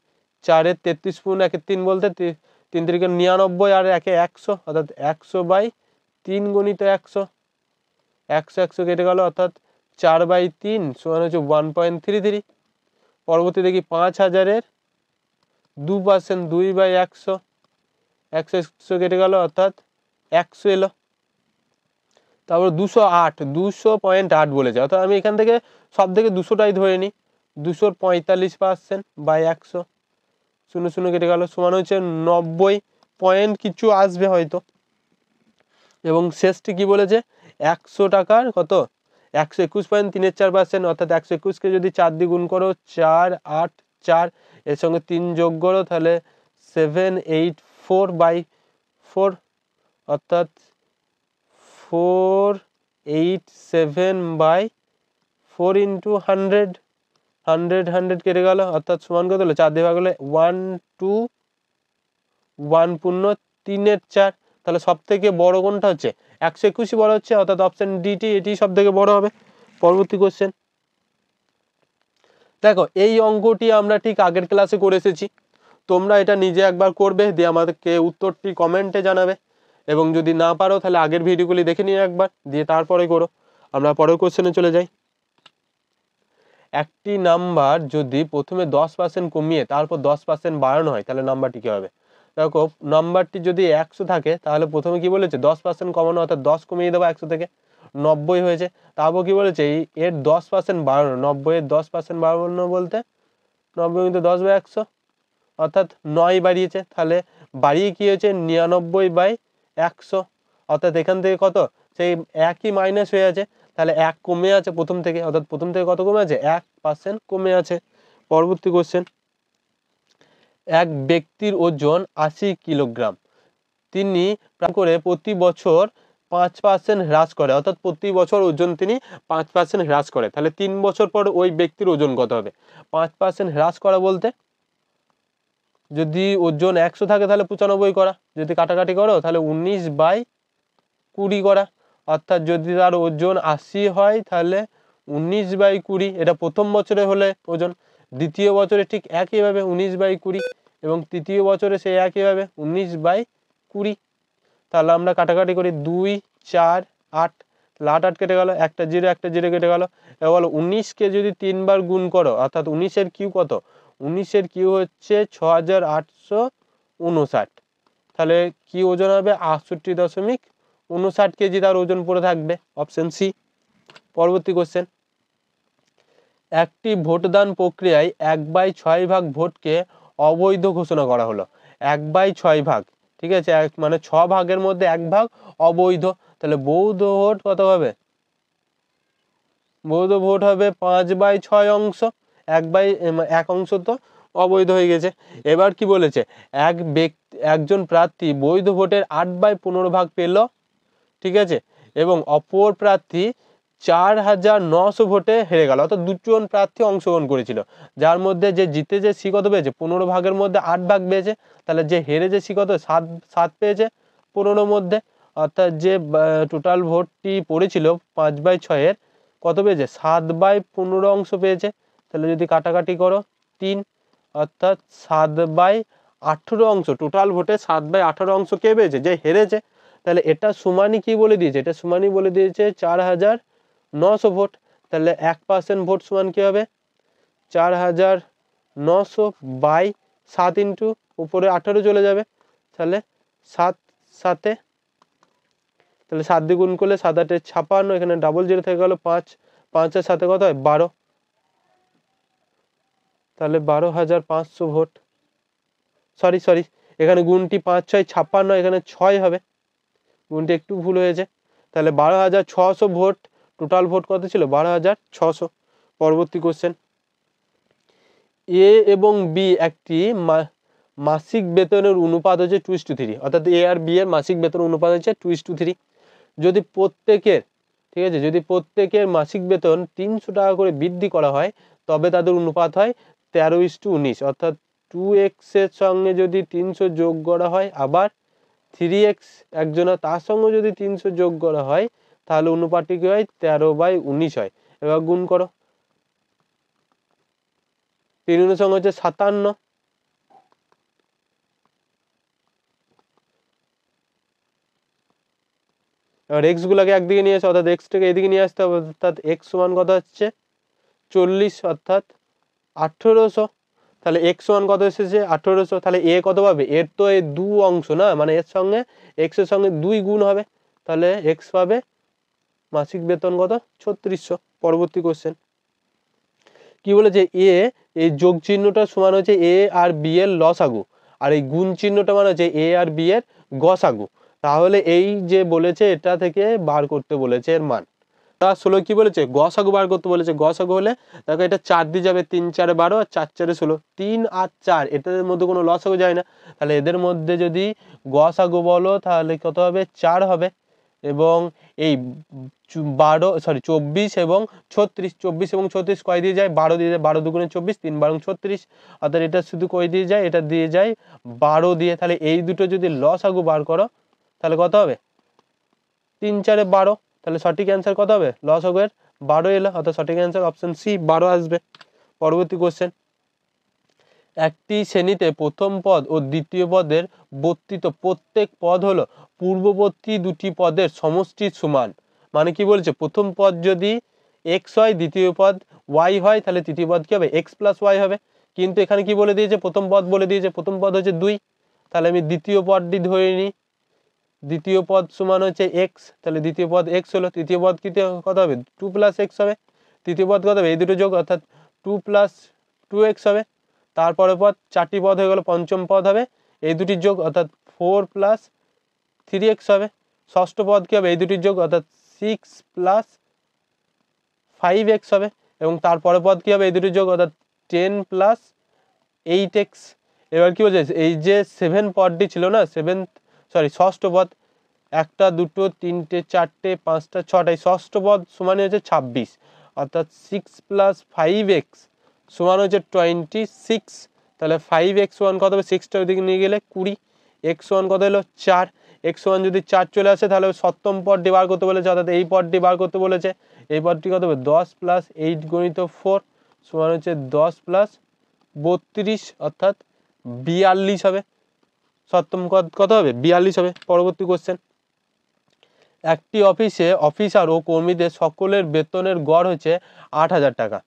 4 এর 33.13 বলতে 3 3 99 আর 1 100, অর্থাৎ 100/3 গুণিত 100। 100 কেটে গেল, অর্থাৎ 4/3 সমান হচ্ছে 1.33। পরবর্তী দেখি 5000-এর 2%, 2/100। 100 কেটে গেল, অর্থাৎ 100 এলো। তারপর 200.8 বলেছে, অর্থাৎ আমি এখান থেকে সব থেকে 200টাই ধরে নিই। 245%/100, 0 কেটে গেল, সমান হচ্ছে 90 পয়েন্ট কিছু আসবে হয়তো। এবং শেষটি কি বলেছে? 100 টাকার কত? 121.34%, অর্থাৎ 121কে যদি 4 দিয়ে গুণ করো 4 8 4, এর সঙ্গে 3 যোগ করো তাহলে 784/4, অর্থাৎ 487/4 ইন্টু 100। 100 কেটে গেল, অর্থাৎ সমান কত হলো? 4 দিয়ে ভাগ হলে 1 2 1.3 তাহলে সব থেকে বড় কোনটা হচ্ছে? 121ই বড় হচ্ছে, অর্থাৎ অপশন ডিটি এটি সব থেকে বড় হবে। পরবর্তী কোশ্চেন দেখো, এই অঙ্কটি আমরা ঠিক আগের ক্লাসে করে এসেছি। তোমরা এটা নিজে একবার করবে, দিয়ে আমাদেরকে উত্তরটি কমেন্টে জানাবে, এবং যদি না পারো তাহলে আগের ভিডিওগুলি দেখে নিও একবার, দিয়ে তারপরে করো। আমরা পরের কোশ্চেনে চলে যাই। একটি নাম্বার যদি প্রথমে 10% কমিয়ে তারপর 10% বাড়ানো হয়, তাহলে নাম্বারটি কী হবে? দেখো, নাম্বারটি যদি 100 থাকে তাহলে প্রথমে কি বলেছে? 10% কমানো, অর্থাৎ 10 কমিয়ে দেবো 100 থেকে, 90 হয়েছে। তারপর কি বলেছে? এর 10% বাড়ানো, 90-এর 10% বাড়ানো বলতে 90 × 10/100, অর্থাৎ 9 বাড়িয়েছে। তাহলে বাড়িয়ে কি হয়েছে? 99/100, অর্থাৎ এখান থেকে কত? সেই একই মাইনাস হয়ে আছে, তাহলে 1 কমে আছে প্রথম থেকে, অর্থাৎ প্রথম থেকে কত কমে আছে? 1% কমে আছে। পরবর্তী কোশ্চেন। এক ব্যক্তির ওজন 80 কিলোগ্রাম, তিনি করে প্রতি বছর 5% হ্রাস করে, অর্থাৎ প্রতি বছর ওজন তিনি 5% হ্রাস করে। তাহলে 3 বছর পর ওই ব্যক্তির ওজন কত হবে? 5% হ্রাস করা বলতে যদি ওজন 100 থাকে তাহলে 95 করা, যদি কাটাকাটি করো তাহলে 19/20 করা, অর্থাৎ যদি তার ওজন 80 হয় তাহলে 19/20। এটা প্রথম বছরে হলে ওজন, দ্বিতীয় বছরে ঠিক একইভাবে 19/20, এবং তৃতীয় বছরে সেই একইভাবে 19/20। তাহলে আমরা কাটাকাটি করি 2 4 8, তাহলে 8 8 কেটে গেল, একটা জিরো কেটে গেল। এবার বলো 19কে যদি 3 বার গুণ করো, অর্থাৎ 19-এর কিউ কত? 19-এর কিউ হচ্ছে 6859। তাহলে কি ওজন হবে? 68.59 কেজি তার ওজন পড়ে থাকবে, অপশন সি। পরবর্তী কোশ্চেন, একটি ভোটদান প্রক্রিয়ায় 1/6 ভোটকে অবৈধ ঘোষণা করা হলো। 1/6, ঠিক আছে, মানে 6 ভাগের মধ্যে 1 ভাগ অবৈধ। তাহলে বৈধ ভোট কত হবে? বৈধ ভোট হবে 5/6 অংশ। 1 অংশ তো অবৈধ হয়ে গেছে। এবার কি বলেছে? একজন প্রার্থী বৈধ ভোটের 8/15 ভাগ পেল, ঠিক আছে, এবং অপর প্রার্থী 4900 ভোটে হেরে গেল। অর্থাৎ দুজন প্রার্থী অংশগ্রহণ করেছিল, যার মধ্যে যে জিতেছে সে কত পেয়েছে? 15 ভাগের মধ্যে 8 ভাগ পেয়েছে। তাহলে যে হেরেছে সে কত? 7 পেয়েছে 15 মধ্যে। অর্থাৎ যে টোটাল ভোটটি পড়েছিল 5/6-এর, কত পেয়েছে? 7/15 অংশ পেয়েছে। তাহলে যদি কাটাকাটি করো 3, অর্থাৎ 7/18 অংশ, টোটাল ভোটে 7/18 অংশ কে পেয়েছে? যে হেরেছে। তাহলে এটা সমানই কি বলে দিয়েছে? এটা সমানই বলে দিয়েছে 4900 ভোট। তাহলে 1% ভোট সমান কি হবে? 4900/7 ইন্টু উপরে 18 চলে যাবে। তাহলে 7 7-এ, তাহলে 7 দিয়ে গুণ করলে 7 8 56, এখানে ডাবল জিরো থেকে গেল 5, 5 আর 7 কত হয়? 12। তাহলে 12500 ভোট। সরি, এখানে গুণটি 5 6 56, এখানে 6 হবে, গুণটি একটু ভুল হয়েছে। তাহলে 12600 ভোট, টোটাল ভোট কত ছিল? 12600। পরবর্তী কোশ্চেন, এ এবং বি একটি মাসিক বেতনের অনুপাত হচ্ছে 2:3, অর্থাৎ এ আর বি এর মাসিক বেতন অনুপাত হচ্ছে 2:3। যদি প্রত্যেকের, ঠিক আছে, যদি প্রত্যেকের মাসিক বেতন 300 টাকা করে বৃদ্ধি করা হয়, তবে তাদের অনুপাত হয় 13:19। অর্থাৎ 2x এর সঙ্গে যদি 300 যোগ করা হয়, আবার 3x একজনের তার সঙ্গে যদি 300 যোগ করা হয়, তাহলে অনুপাতটি কি হয়? 13/19 হয়। এবার গুণ করো, 3 এর সঙ্গে হচ্ছে 57। এবার এক্স গুলাকে একদিকে নিয়ে আসে, অর্থাৎ এক্সটাকে এদিকে নিয়ে আসতে হবে। অর্থাৎ এক্স সমান কত হচ্ছে? 40, অর্থাৎ 1800। তাহলে এক্স সমান কত এসেছে? 1800। তাহলে এ কত পাবে? এর তো এই 2 অংশ না, মানে এর সঙ্গে এক্স এর সঙ্গে 2 গুণ হবে। তাহলে এক্স পাবে মাসিক বেতন কত? 3600। পরবর্তী কোশ্চেন, কি বলেছে? এই যোগ চিহ্নটা সমান হচ্ছে এ আর বি এর লসাগু, আর এই গুণ চিহ্নটা মানে হচ্ছে এ আর বি এর গসাগু। তাহলে এই যে বলেছে, এটা থেকে বার করতে বলেছে এর মান। তা 16 কি বলেছে? গসাগু বার করতে বলেছে। গসাগু হলে দেখো এটা 4 দিয়ে যাবে, 3 4 12 আর 4 4 16, 3 আর 4, এটার মধ্যে কোনো লসাগু যায় না। তাহলে এদের মধ্যে যদি গসাগু বলো, তাহলে কত হবে? 4 হবে। এবং এই 24 এবং 36, 24 এবং 36 কয় দিয়ে যায়? 12 দিয়ে যায়। 12 দুগুণে 24, 3 12 36। অর্থাৎ এটা শুধু কয় দিয়ে যায়? এটা দিয়ে যায় 12 দিয়ে। তাহলে এই দুটো যদি লসাগু বার করো, তাহলে কত হবে? 3 4 12। তাহলে সঠিক অ্যান্সার কত হবে? লসাগু এর 12 এলো, অর্থাৎ সঠিক অ্যান্সার অপশন সি 12 আসবে। পরবর্তী কোশ্চেন, একটি শ্রেণীতে প্রথম পদ ও দ্বিতীয় পদের বর্তিত প্রত্যেক পদ হলো পূর্ববর্তী দুটি পদের সমষ্টির সমান। মানে কি বলছে? প্রথম পদ যদি এক্স হয়, দ্বিতীয় পদ ওয়াই হয়, তাহলে তৃতীয় পদ কি হবে? এক্স প্লাস ওয়াই হবে। কিন্তু এখানে কি বলে দিয়েছে? প্রথম পদ বলে দিয়েছে, প্রথম পদ হচ্ছে 2। তাহলে আমি দ্বিতীয় পদটি ধরে নিই, দ্বিতীয় পদ সমান হচ্ছে এক্স, তাহলে দ্বিতীয় পদ এক্স হলো। তৃতীয় পদ কি কত হবে? 2 প্লাস এক্স হবে। তৃতীয় পদ কত হবে? এই দুটো যোগ, অর্থাৎ 2 প্লাস 2x হবে। তারপরে পদ 4টি পদ হয়ে গেল, পঞ্চম পদ হবে এই দুটির যোগ, অর্থাৎ 4 প্লাস 3x হবে। ষষ্ঠ পদ কি হবে? এই দুটির যোগ, অর্থাৎ 6 প্লাস 5x হবে। এবং তারপরে পদ কি হবে? এই দুটির যোগ, অর্থাৎ 10 প্লাস 8x। এবার কি বলছে? এই যে 7 পদটি ছিল না, ষষ্ঠ পদ, 1 2 3 4 5 6, ষষ্ঠ পদ সমান হচ্ছে 26, অর্থাৎ 6 প্লাস 5x সমান হচ্ছে 26। তাহলে 5x সমান কত হবে? 6টার দিকে নিয়ে গেলে 20। x সমান কত হলো? 4। x সমান যদি 4 চলে আসে, তাহলে সপ্তম পদটি বার করতে বলেছে, অর্থাৎ এই পদটি বার করতে বলেছে। এই পদটি কত হবে? 10 প্লাস 8 গুণিত 4 সমান হচ্ছে 10 প্লাস 32, অর্থাৎ 42 হবে। সপ্তম পদ কত হবে? 42 হবে। পরবর্তী কোশ্চেন, একটি অফিসে অফিসার ও কর্মীদের সকলের বেতনের গড় হচ্ছে 8,000 টাকা।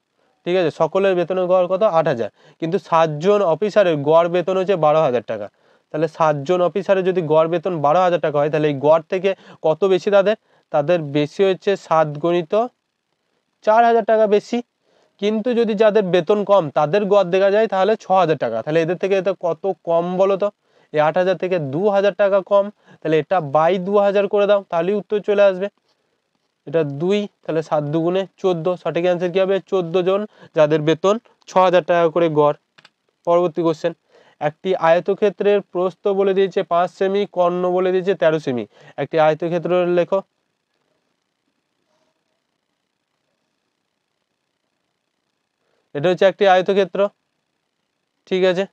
ঠিক আছে, সকলের বেতনের গড় কত? 8,000। কিন্তু 7 জন অফিসারের গড় বেতন হচ্ছে 12,000 টাকা। তাহলে 7 জন অফিসারের যদি গড় বেতন 12,000 টাকা হয়, তাহলে এই গড় থেকে কত বেশি? তাদের বেশি হচ্ছে 7 গুণিত 4,000 টাকা বেশি। কিন্তু যদি যাদের বেতন কম তাদের গড় দেখা যায় তাহলে 6,000 টাকা। তাহলে এদের থেকে এটা কত কম বলো তো? এই 8,000 থেকে 2,000 টাকা কম। তাহলে এটা বাই 2,000 করে দাও, তাহলেই উত্তর চলে আসবে। এটা 2, তাহলে 7 দুগুণে 14। সঠিক অ্যান্সার কি হবে? 14 জন যাদের বেতন 6,000 টাকা করে গড়। পরবর্তী কোশ্চেন, একটি আয়তক্ষেত্রের প্রস্থ বলে দিয়েছে 5 সেমি, কর্ণ বলে দিয়েছে 13 সেমি। একটি আয়তক্ষেত্র লেখো। এটা হচ্ছে একটি আয়তক্ষেত্র, ঠিক আছে।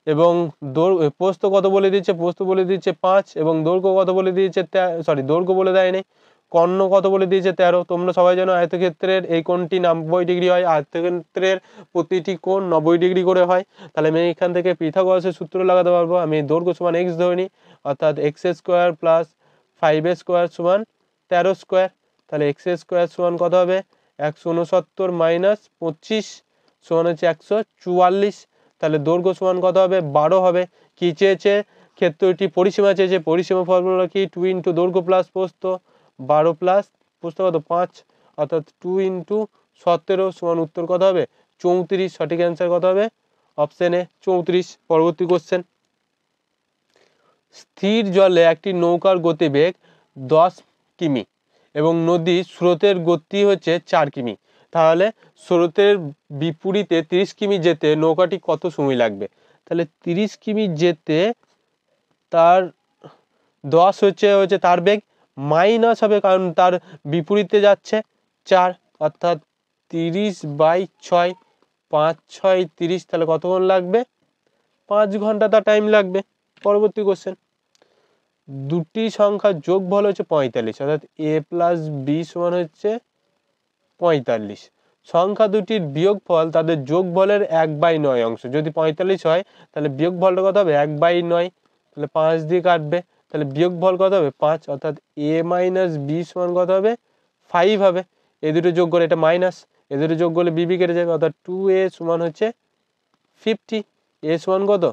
এবং প্রস্থ কত বলে দিয়েছে? প্রস্থ বলে দিয়েছে 5 এবং দৈর্ঘ্য কত বলে দিয়েছে? দৈর্ঘ্য বলে দেয়নি। কর্ণ কত বলে দিয়েছে? 13। তোমরা সবাই জানো আয়তক্ষেত্রের এই কোণটি 90 ডিগ্রি হয়। আয়তক্ষেত্রের প্রতিটি কোণ 90 ডিগ্রি করে হয়। তাহলে আমি এখান থেকে পিথাগোরাসের সূত্র লাগাতে পারবো। আমি দৈর্ঘ্য সমান x ধরে নিই, অর্থাৎ x² প্লাস 5² সমান 13²। তাহলে x² সমান কত হবে? 169 মাইনাস 25 সমান হচ্ছে 144। তাহলে দৈর্ঘ্য সমান কত হবে? 12 হবে। কি চেয়েছে? ক্ষেত্রটি পরিসীমা চেয়েছে। পরিসীমা ফর্মুলা কি? 2 ইন্টু দৈর্ঘ্য প্লাস প্রস্থ, 12 প্লাস প্রস্থ কত? 5, অর্থাৎ 2 ইন্টু 17 সমান উত্তর কত হবে? 34। সঠিক অ্যান্সার কত হবে? Option A 34। পরবর্তী কোশ্চেন, স্থির জলে একটি নৌকার গতিবেগ 10 কিমি এবং নদীর স্রোতের গতি হচ্ছে 4 কিমি। তাহলে স্রোতের বিপরীতে 30 কিমি যেতে নৌকাটি কত সময় লাগবে? তাহলে 30 কিমি যেতে তার 10 হচ্ছে তার বেগ, মাইনাস হবে কারণ তার বিপরীতে যাচ্ছে 4, অর্থাৎ 30/6, 5 6 30। তাহলে কতক্ষণ লাগবে? 5 ঘন্টা তার টাইম লাগবে। পরবর্তী কোশ্চেন, দুটি সংখ্যার যোগফল হচ্ছে 45, অর্থাৎ a প্লাস বি সমান হচ্ছে 45। সংখ্যা দুটির বিয়োগফল তাদের যোগফলের 1/9 অংশ। যদি 45 হয় তাহলে বিয়োগফলটা কত হবে? 1/9। তাহলে 5 দিয়ে কাটবে, তাহলে বিয়োগফল কত হবে? 5, অর্থাৎ a মাইনাস বি সমান কত হবে? 5 হবে। এ দুটো যোগ করে এটা মাইনাস, এ দুটো যোগ করলে বি কেটে যাবে, অর্থাৎ 2a সমান হচ্ছে 50। a সমান কত?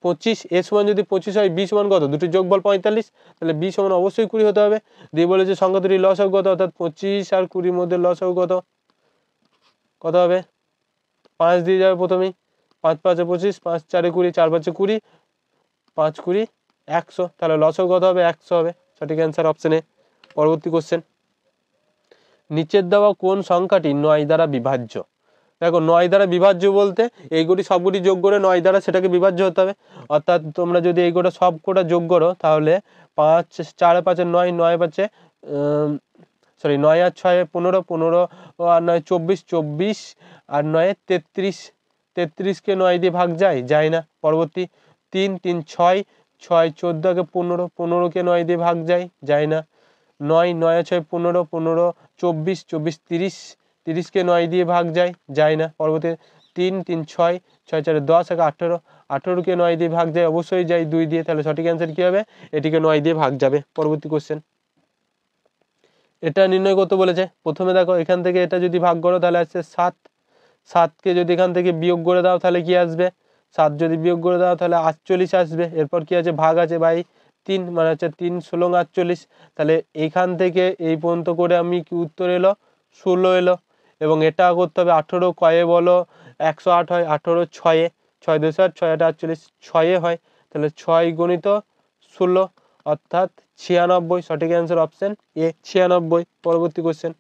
25। a সমান যদি 25 হয়, b সমান কত? দুটো যোগফল 45, তাহলে b সমান অবশ্যই 20 হতে হবে। দিয়ে বলেছে সংখ্যা দুটির লসাগু কত? অর্থাৎ 25 আর 20 মধ্যে লসাগু কত হবে? 5 দিয়ে যাবে প্রথমেই, 5 5 25, 5 4 20, 4 5 20, 5 20 100। তাহলে লসাগু কত হবে? 100 হবে। সঠিক অ্যান্সার অপশন এ। পরবর্তী কোশ্চেন, নিচের দেওয়া কোন সংখ্যাটি 9 দ্বারা বিভাজ্য? দেখো 9 দ্বারা বিভাজ্য বলতে এইগুলি সবগুলি যোগ করে 9 দ্বারা সেটাকে বিভাজ্য হতে হবে। অর্থাৎ তোমরা যদি এইগুলো সবকটা যোগ করো তাহলে 5 4 5 9, 9 5 9 আর 6 15, 15 আর 9 24, 24 আর 9 33, 33 কে 9 দিয়ে ভাগ যায় না। পরবর্তী 3 3 6, 6 14 কে 15, 15 কে 9 দিয়ে ভাগ যায় না। 9 9 আর 6 15, 15 24, 24 30, 30 কে 9 দিয়ে ভাগ যায় না। পরবর্তী 3 3 6, 6 4 10 আর 18, 18 কে 9 দিয়ে ভাগ যায়, অবশ্যই যায় 2 দিয়ে। তাহলে সঠিক অ্যান্সার কি হবে? এটিকে 9 দিয়ে ভাগ যাবে। পরবর্তী কোশ্চেন, এটা নির্ণয় করতে বলেছে। প্রথমে দেখো এখান থেকে এটা যদি ভাগ করো তাহলে আসছে 7, 7কে যদি এখান থেকে বিয়োগ করে দাও তাহলে কি আসবে? 7 যদি বিয়োগ করে দাও তাহলে 48 আসবে। এরপর কি আছে? ভাগ আছে বাই 3, মানে হচ্ছে 3 16 48। তাহলে এইখান থেকে এই পর্যন্ত করে আমি কি উত্তর এলো? 16 এলো। এবং এটা করতে হবে 18 কয়ে বলো 108 হয়, 18 6 6 2 8, 6 8 48, 6 হয়। তাহলে 6 গুণিত 16, অর্থাৎ 96। সঠিক অ্যান্সার অপশন এ 96। পরবর্তী কোশ্চেন,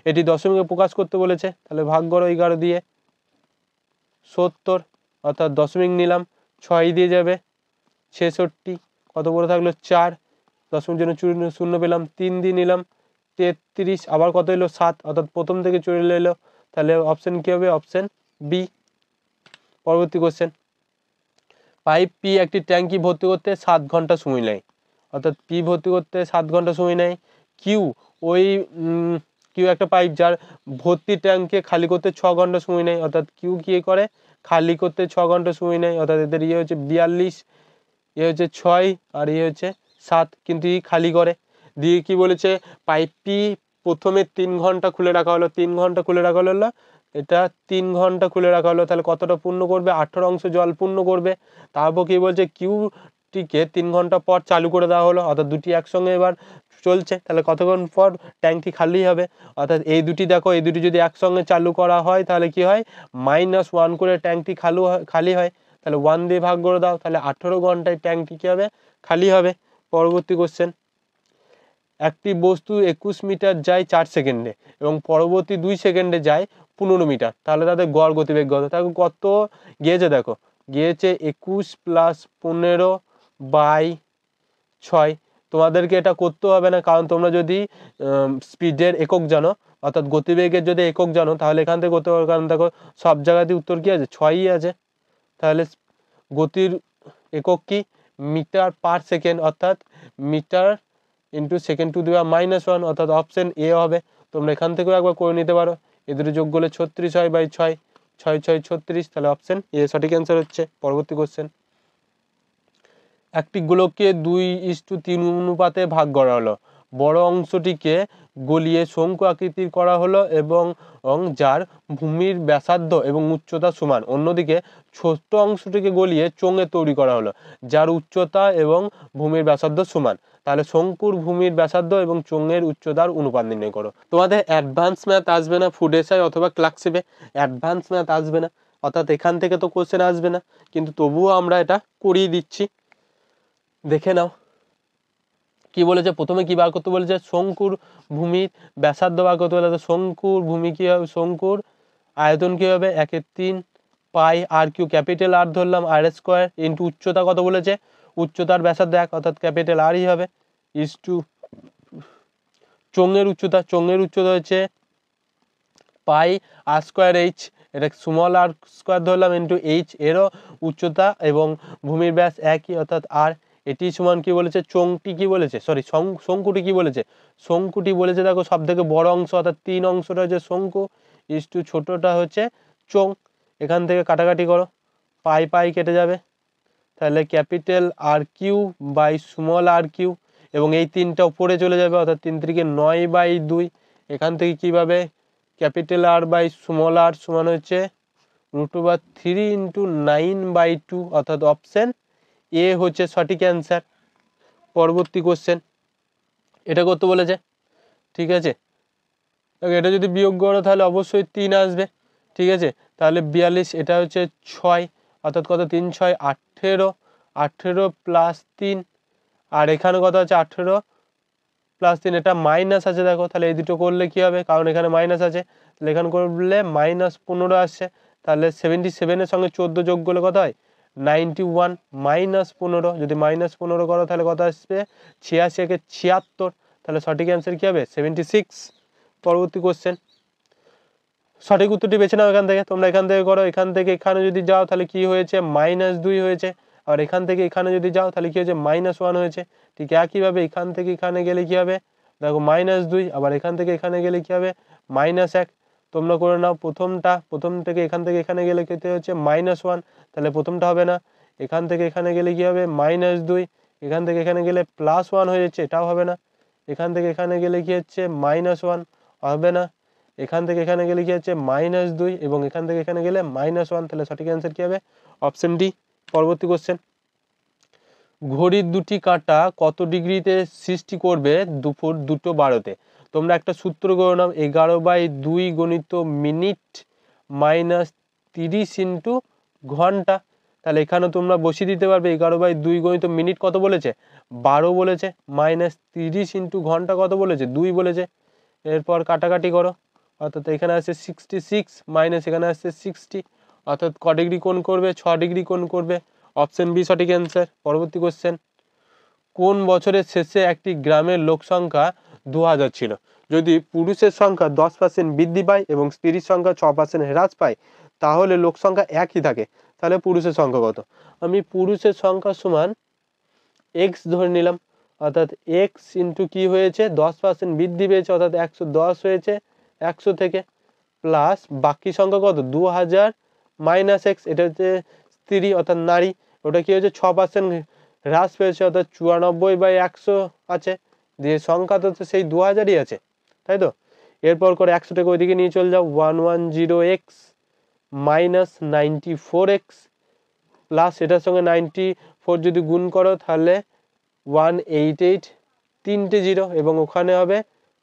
এটি দশমিকে প্রকাশ করতে বলেছে, তাহলে ভাগ করো 11 দিয়ে 70, অর্থাৎ দশমিক নিলাম, 6 দিয়ে যাবে 66, কত বড় থাকলো 4, দশমিক জন্য শূন্য পেলাম, 3 দিয়ে নিলাম 33, আবার কত এলো 7, অর্থাৎ প্রথম থেকে চলে এলো। তাহলে অপশন কি হবে? Option B. পরবর্তী কোশ্চেন, পাইপ পি একটি ট্যাঙ্কি ভর্তি করতে 7 ঘন্টা সময় নেয়, অর্থাৎ পি ভর্তি করতে 7 ঘন্টা সময় নেয়। কিউ কিউ একটা পাইপ যার ভর্তি ট্যাঙ্কে খালি করতে 6 ঘন্টা সময় নেয়, অর্থাৎ কিউ কি করে? খালি করতে 6 ঘন্টা সময় নেয়, অর্থাৎ এদের ইয়ে হচ্ছে 42, হচ্ছে 6 আর হচ্ছে 7, কিন্তু খালি করে। দিয়ে কি বলেছে পাইপটি প্রথমে 3 ঘন্টা খুলে রাখা হলো, 3 ঘন্টা খুলে রাখা হলো, এটা 3 ঘন্টা খুলে রাখা হলো, তাহলে কতটা পূর্ণ করবে 18 অংশ জল পূর্ণ করবে। তারপর কি বলছে কিউটিকে 3 ঘন্টা পর চালু করে দেওয়া হলো, অর্থাৎ দুটি একসঙ্গে এবার চলছে, তাহলে কতক্ষণ পর ট্যাঙ্কটি খালি হবে। অর্থাৎ এই দুটি দেখো, এই দুটি যদি একসঙ্গে চালু করা হয় তাহলে কি হয় -1 করে ট্যাঙ্কটি খালি হয়, তাহলে 1 দিয়ে ভাগ করে দাও, তাহলে 18 ঘন্টায় ট্যাঙ্কটি কী হবে খালি হবে। পরবর্তী কোশ্চেন, একটি বস্তু 21 মিটার যায় 4 সেকেন্ডে এবং পরবর্তী 2 সেকেন্ডে যায় 15 মিটার, তাহলে তাদের গড় গতিবেগ কত গিয়েছে দেখো, গিয়েছে 21 + 15/6। তোমাদেরকে এটা করতে হবে না, কারণ তোমরা যদি স্পিডের একক জানো অর্থাৎ গতিবেগের যদি একক জানো তাহলে এখান থেকে করতে পারো, কারণ দেখো সব জায়গাতেই উত্তর কি আছে 6ই আছে। তাহলে গতির একক কি মিটার পার সেকেন্ড, অর্থাৎ metre into second to the power -1, অর্থাৎ অপশন এ হবে। তোমরা এখান থেকেও একবার করে নিতে পারো, এ দুটো যোগ করলে 36 হয় বাই 6, 6 6 36, তাহলে অপশন এ সঠিক অ্যান্সার হচ্ছে। পরবর্তী কোশ্চেন, একটি গোলককে 2:3 অনুপাতে ভাগ করা হলো, বড় অংশটিকে গলিয়ে শঙ্কু আকৃতির করা হলো এবং যার ভূমির ব্যাসার্ধ এবং উচ্চতা সমান, অন্যদিকে ছোট অংশটিকে গলিয়ে চোঙে তৈরি করা হলো যার উচ্চতা এবং ভূমির ব্যাসার্ধ সমান। তাহলে শঙ্কুর ভূমির ব্যাসার্ধ এবং চোঙের উচ্চতার অনুপাত নির্ণয় করো। তোমাদের অ্যাডভান্স ম্যাথ আসবে না ফুড এসআই অথবা ক্লার্কশিপে, অ্যাডভান্স ম্যাথ আসবে না, অর্থাৎ এখান থেকে তো কোশ্চেন আসবে না, কিন্তু তবুও আমরা এটা করিয়ে দিচ্ছি, দেখে নাও কি বলেছে। প্রথমে কি বার করতে বলেছে, শঙ্কুর ভূমির ব্যাসার্ধ বার করতে বলেছে। শঙ্কুর ভূমি কি হবে, শঙ্কুর আয়তন কি হবে 1/3 পাই আর কিউ, ক্যাপিটাল আর ধরলাম r² ইন্টু উচ্চতা কত বলেছে, উচ্চতার ব্যাসার্ধ 1 অর্থাৎ ক্যাপিটাল আরই হবে, ইস টু চোঙের উচ্চতা হচ্ছে পাই r²h, এটা স্মল r² ধরলাম ইন্টু এইচ, এরও উচ্চতা এবং ভূমির ব্যাস একই অর্থাৎ আর। এটি সমান কি বলেছে, চোঙটি কি বলেছে, সরি শঙ্কুটি কি বলেছে, শঙ্কুটি বলেছে দেখো সব থেকে বড় অংশ অর্থাৎ 3 অংশটা হচ্ছে শঙ্কু, ইস টু ছোটটা হচ্ছে চোঙ। এখান থেকে কাটাকাটি করো, পাই পাই কেটে যাবে, তাহলে capital R Q by small R Q, এবং এই 3টা উপরে চলে যাবে অর্থাৎ 3 3 9/2। এখান থেকে কীভাবে ক্যাপিটাল আর বাই স্মল আর সমান হচ্ছে √3 × 9/2, অর্থাৎ অপশান এ হচ্ছে সঠিক অ্যান্সার। পরবর্তী কোশ্চেন, এটা করতে বলেছে, ঠিক আছে, এটা যদি বিয়োগ করো তাহলে অবশ্যই 3 আসবে, ঠিক আছে, তাহলে 42, এটা হচ্ছে 6, অর্থাৎ কত 3 6 18, 18 + 3, আর এখানে কত আছে 18 + 3, এটা মাইনাস আছে দেখো, তাহলে এই দুটো করলে কি হবে, কারণ এখানে মাইনাস আছে, তাহলে এখানে করলে -15 আসছে, তাহলে 77-এর সঙ্গে 14 যোগ করলে কত হয় 91, -15, যদি -15 করো তাহলে কত আসবে 86 একে 76, তাহলে সঠিক অ্যান্সার কী হবে 76। পরবর্তী কোশ্চেন, সঠিক উত্তরটি বেছে নাও এখান থেকে, তোমরা এখান থেকে করো, এখান থেকে এখানে যদি যাও তাহলে কি হয়েছে -2 হয়েছে, আর এখান থেকে এখানে যদি যাও তাহলে কি হয়েছে -1 হয়েছে। ঠিক একইভাবে এখান থেকে এখানে গেলে কি হবে দেখো -2, আবার এখান থেকে এখানে গেলে কি হবে -1। তোমরা করে নাও প্রথম থেকে এখান থেকে এখানে গেলে খেতে হচ্ছে -1, তাহলে প্রথমটা হবে না, এখান থেকে এখানে গেলে কি হবে -2, এখান থেকে এখানে গেলে +1 হয়ে যাচ্ছে, এটাও হবে না, এখান থেকে এখানে গেলে কি হচ্ছে -1 হবে না, এখান থেকে এখানে গেলে কি হচ্ছে -2 এবং এখান থেকে এখানে গেলে -1, তাহলে সঠিক অ্যান্সার কি হবে অপশন ডি। পরবর্তী কোশ্চেন, ঘড়ির দুটি কাঁটা কত ডিগ্রিতে সৃষ্টি করবে দুপুর 2:12-তে। তোমরা একটা সূত্র করে নাও, 11/2 × মিনিট -30 × ঘন্টা। তাহলে এখানে তোমরা বসিয়ে দিতে পারবে 11/2 × মিনিট কত বলেছে 12 বলেছে, -30 × ঘন্টা কত বলেছে 2 বলেছে। এরপর কাটাকাটি করো, অর্থাৎ এখানে আসছে 66 মাইনাস এখানে আসছে 60, অর্থাৎ ক ডিগ্রি কোণ করবে 6 ডিগ্রি কোণ করবে, অপশন বি সঠিক অ্যান্সার। পরবর্তী কোশ্চেন, কোন বছরের শেষে একটি গ্রামের লোক সংখ্যা 2000 ছিল, যদি পুরুষের সংখ্যা 10% বৃদ্ধি পায় এবং স্ত্রীর সংখ্যা 6% হ্রাস পায় তাহলে লোক সংখ্যা একই থাকে, তাহলে পুরুষের সংখ্যা কত। আমি পুরুষের সংখ্যা সমান x ধরে নিলাম, অর্থাৎ x ইন্টু কী হয়েছে 10% বৃদ্ধি পেয়েছে অর্থাৎ 110 হয়েছে 100 থেকে, প্লাস বাকি সংখ্যা কত 2000 মাইনাস x, এটা হচ্ছে স্ত্রী অর্থাৎ নারী, ওটা কী হয়েছে 6% হ্রাস পেয়েছে অর্থাৎ 94/100 আছে, দিয়ে সংখ্যা তো সেই 2000ই আছে, তাই তো। এরপর করে 100টাকে ওইদিকে নিয়ে চলে যাও, 110x মাইনাস 94x প্লাস এটার সঙ্গে 94 যদি গুণ করো তাহলে 188, তিনটে জিরো, এবং ওখানে হবে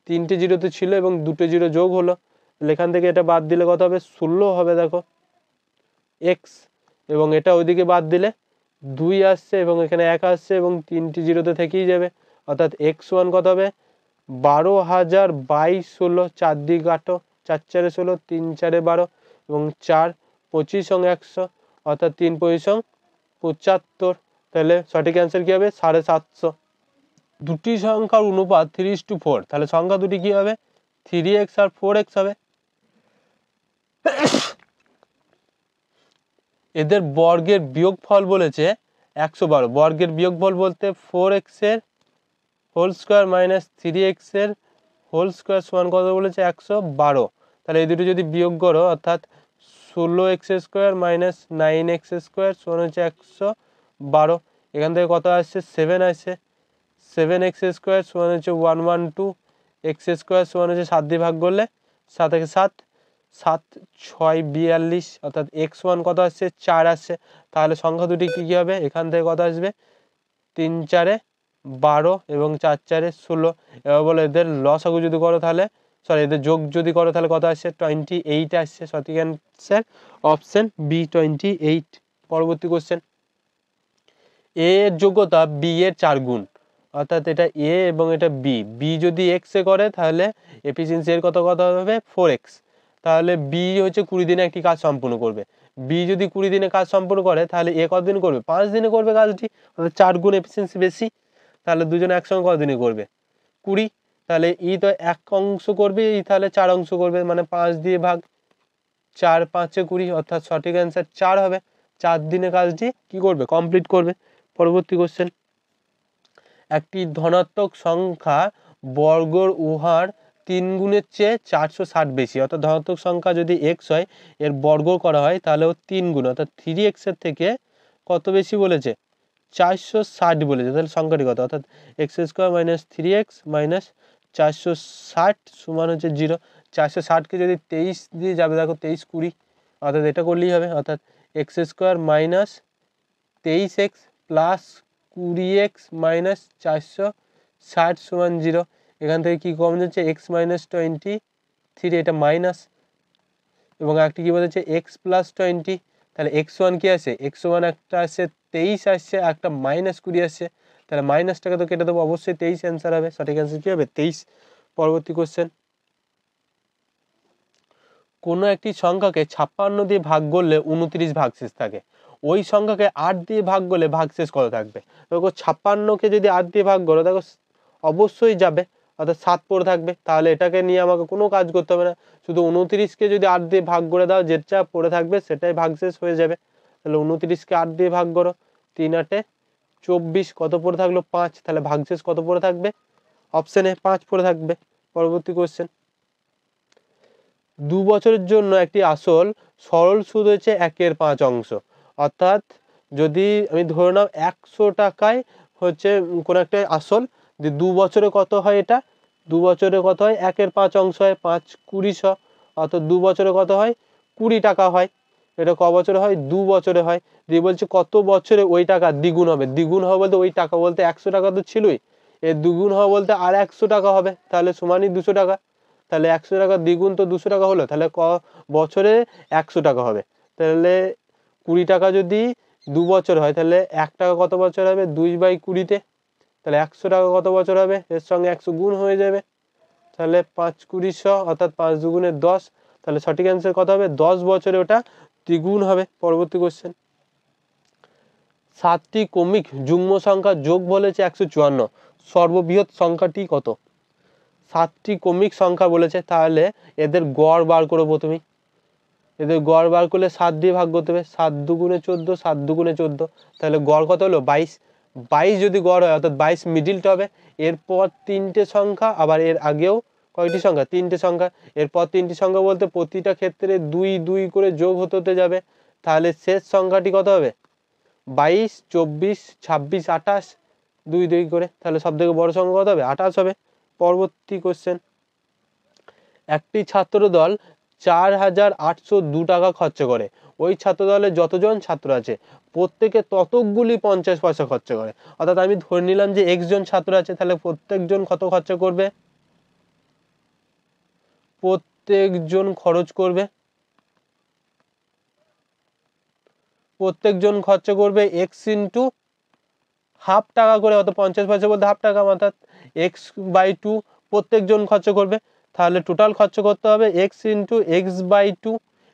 তিনটে জিরো তো ছিল এবং দুটো জিরো যোগ হলো, এখান থেকে এটা বাদ দিলে কত হবে 16 হবে দেখো এক্স, এবং এটা ওইদিকে বাদ দিলে 2 আসছে এবং এখানে 1 আসছে এবং তিনটি জিরোতে থেকেই যাবে, অর্থাৎ x1 কত হবে 12,022 4 দিয়ে কাটো, 4 4 16, 3 4 12 এবং 4 25 সঙ্গে 100, অর্থাৎ 3 25 75। তাহলে সঠিক অ্যান্সার কি হবে 750। দুটি সংখ্যার অনুপাত 3:4, তাহলে সংখ্যা দুটি কি হবে 3x আর 4x হবে। এদের বর্গের বিয়োগফল বলেছে 112, বর্গের বিয়োগফল বলতে 4x এর হোল স্কোয়ার মাইনাস 3x এর হোল স্কোয়ার সমান কত বলেছে 112। তাহলে এই দুটো যদি বিয়োগ করো অর্থাৎ 16x square minus 9x square সমান হচ্ছে 112, এখান থেকে কত আসছে 7 আসছে, 7x স্কোয়ার সমান হচ্ছে 112, x স্কোয়ার সমান হচ্ছে 7 দিয়ে ভাগ করলে 7 থেকে 7, 7 6 42, অর্থাৎ x1 কত আসছে 4 আসছে। তাহলে সংখ্যা দুটি কী কী হবে, এখান থেকে কত আসবে 3 4 12 এবং 4 4 16। এবার বলো এদের লসাগু যদি করো তাহলে, সরি এদের যোগ যদি করো তাহলে কত আসছে 28 আসছে। সঠিক অ্যান্সার অপশন বি 28। পরবর্তী কোশ্চেন, এ এর যোগ্যতা বি এর 4 গুণ, অর্থাৎ এটা এ এবং এটা বি, বি যদি এক্স এ করে তাহলে এফিসিয়েন্সি এর কত হবে 4x। তাহলে বি হচ্ছে 20 দিনে একটি কাজ সম্পূর্ণ করবে, বি যদি 20 দিনে কাজ সম্পূর্ণ করে তাহলে এ কত দিন করবে 5 দিনে করবে কাজটি, অর্থাৎ 4 গুণ এফিসিয়েন্সি বেশি। তাহলে দুজনে একসঙ্গে কত দিনে করবে 20, তাহলে ই তো 1 অংশ করবে, ই তাহলে 4 অংশ করবে, মানে 5 দিয়ে ভাগ, 4 5 20, অর্থাৎ সঠিক অ্যান্সার 4 হবে। 4 দিনে কাজটি কি করবে কমপ্লিট করবে। পরবর্তী কোশ্চেন, একটি ধনাত্মক সংখ্যা বর্গর উহার 3 গুণের চেয়ে 460 বেশি, অর্থাৎ ধনাত্মক সংখ্যা যদি x হয় এর বর্গ করা হয় তাহলে ও 3 গুণ, অর্থাৎ 3x এর থেকে কত বেশি বলেছে 460 বলেছে। তাহলে সংখ্যাটি কত, অর্থাৎ x square minus 3x minus 460 সমান হচ্ছে 0। 460কে যদি 23 দিয়ে যাবে দেখো 23 20, অর্থাৎ এটা করলেই হবে, অর্থাৎ x square minus 23x plus 20x minus 460 সমান 0। এখান থেকে কি কমন যাচ্ছে x মাইনাস 23, এটা মাইনাস, এবং একটি কি বলেছে x প্লাস 20, তাহলে x1 কি আছে x1 একটা আসছে 23 আসছে, একটা মাইনাস 20 আসছে, তাহলে মাইনাসটাকে তো কেটে দেবো, অবশ্যই 23 অ্যান্সার হবে। সঠিক অ্যান্সার কি হবে 23। পরবর্তী কোশ্চেন, কোনো একটি সংখ্যাকে 56 দিয়ে ভাগ করলে 29 ভাগশেষ থাকে, ওই সংখ্যাকে 8 দিয়ে ভাগ করলে ভাগশেষ কত থাকবে। দেখো 56কে যদি 8 দিয়ে ভাগ করো দেখো অবশ্যই যাবে, অর্থাৎ 7 পড়ে থাকবে, তাহলে এটাকে নিয়ে আমাকে কোনো কাজ করতে হবে না, শুধু 29কে যদি 8 দিয়ে ভাগ করে দাও যেটা পড়ে থাকবে সেটাই ভাগশেষ হয়ে যাবে। তাহলে 29কে 8 দিয়ে ভাগ করো, 3 8 24, কত পড়ে থাকলো 5, তাহলে ভাগশেষ কত পড়ে থাকবে অপশানে 5 পড়ে থাকবে। পরবর্তী কোশ্চেন, 2 বছরের জন্য একটি আসল সরল সুদ হচ্ছে 1/5 অংশ, অর্থাৎ যদি আমি ধরে নাও 100 টাকায় হচ্ছে কোনো একটা আসল, যে 2 বছরে কত হয়, এটা 2 বছরে কত হয় 1/5 অংশ হয় 5 20, অর্থাৎ 2 বছরে কত হয় 20 টাকা হয়। এটা ক বছরে হয় 2 বছরে হয়। দিয়ে বলছে কত বছরে ওই টাকা দ্বিগুণ হবে, দ্বিগুণ হবে বলতে ওই টাকা বলতে 100 টাকা তো ছিলই, এর দ্বিগুণ হবে বলতে আর 100 টাকা হবে, তাহলে সমানই 200 টাকা। তাহলে 100 টাকা দ্বিগুণ তো 200 টাকা হলো, তাহলে ক বছরে 100 টাকা হবে। তাহলে 20 টাকা যদি 2 বছর হয় তাহলে 1 টাকা কত বছর হবে 2/20-তে, তাহলে 100 টাকা কত বছর হবে, এর সঙ্গে 100 গুণ হয়ে যাবে, তাহলে 5 20 100, অর্থাৎ 5 2 10, তাহলে সঠিক অ্যান্সার কত হবে 10 বছরে ওটা দ্বিগুণ হবে। পরবর্তী কোশ্চেন, 7টি ক্রমিক যুগ্ম সংখ্যা যোগ বলেছে 154, সর্ববৃহৎ সংখ্যাটি কত। 7টি ক্রমিক সংখ্যা বলেছে, তাহলে এদের গড় বার করো প্রথমেই, এদের গড় বার করলে 7 দিয়ে ভাগ করতে হবে, 7 2 14, 7 2 14, তাহলে গড় কত হলো 22, 22 যদি গড় হয় অর্থাৎ 22 মিডিলটা হবে, এরপর 3টে সংখ্যা, আবার এর আগেও কয়টি সংখ্যা 3টে সংখ্যা, এরপর 3টি সংখ্যা বলতে প্রতিটা ক্ষেত্রে 2 2 করে যোগ হতে হতে যাবে, তাহলে শেষ সংখ্যাটি কত হবে 22 24 26 28, 2 2 করে, তাহলে সব থেকে বড় সংখ্যা কত হবে? 28 হবে। পরবর্তী কোশ্চেন, একটি ছাত্র দল 4,802 টাকা খরচ করে। ওই ছাত্র দলে যতজন ছাত্র আছে প্রত্যেকে ততকগুলি 50 পয়সা খরচ করে। অর্থাৎ আমি ধরে নিলাম যে x জন ছাত্র আছে, তাহলে প্রত্যেকজন কত খরচ করবে? প্রত্যেকজন খরচ করবে, প্রত্যেকজন খরচ করবে x ইন্টু হাফ টাকা করে, অত 50 পয়সা বলতে হাফ টাকা, অর্থাৎ x/2 প্রত্যেকজন খরচ করবে। তাহলে টোটাল খরচ করতে হবে x ইন্টু x/2,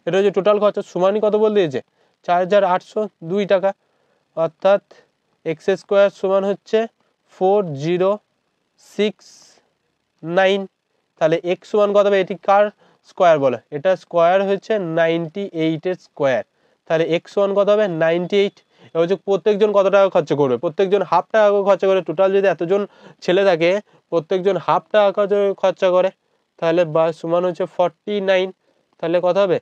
এটা হচ্ছে টোটাল খরচ। সমানই কত বলে দিয়েছে? 4,802 টাকা, অর্থাৎ এক্স স্কোয়ার সমান হচ্ছে 4069। তাহলে এক্স সমান কত হবে? এটি কার স্কোয়ার বলে? এটা স্কোয়ার হচ্ছে 98 এর স্কোয়ার। তাহলে এক্স সমান কত হবে? 98। এবার হচ্ছে প্রত্যেকজন কত টাকা খরচ করবে? প্রত্যেকজন হাফ টাকা করে খরচা করে। টোটাল যদি এতজন ছেলে থাকে প্রত্যেকজন হাফ টাকা খরচা করে, তাহলে বা সমান হচ্ছে 49। তাহলে কত হবে?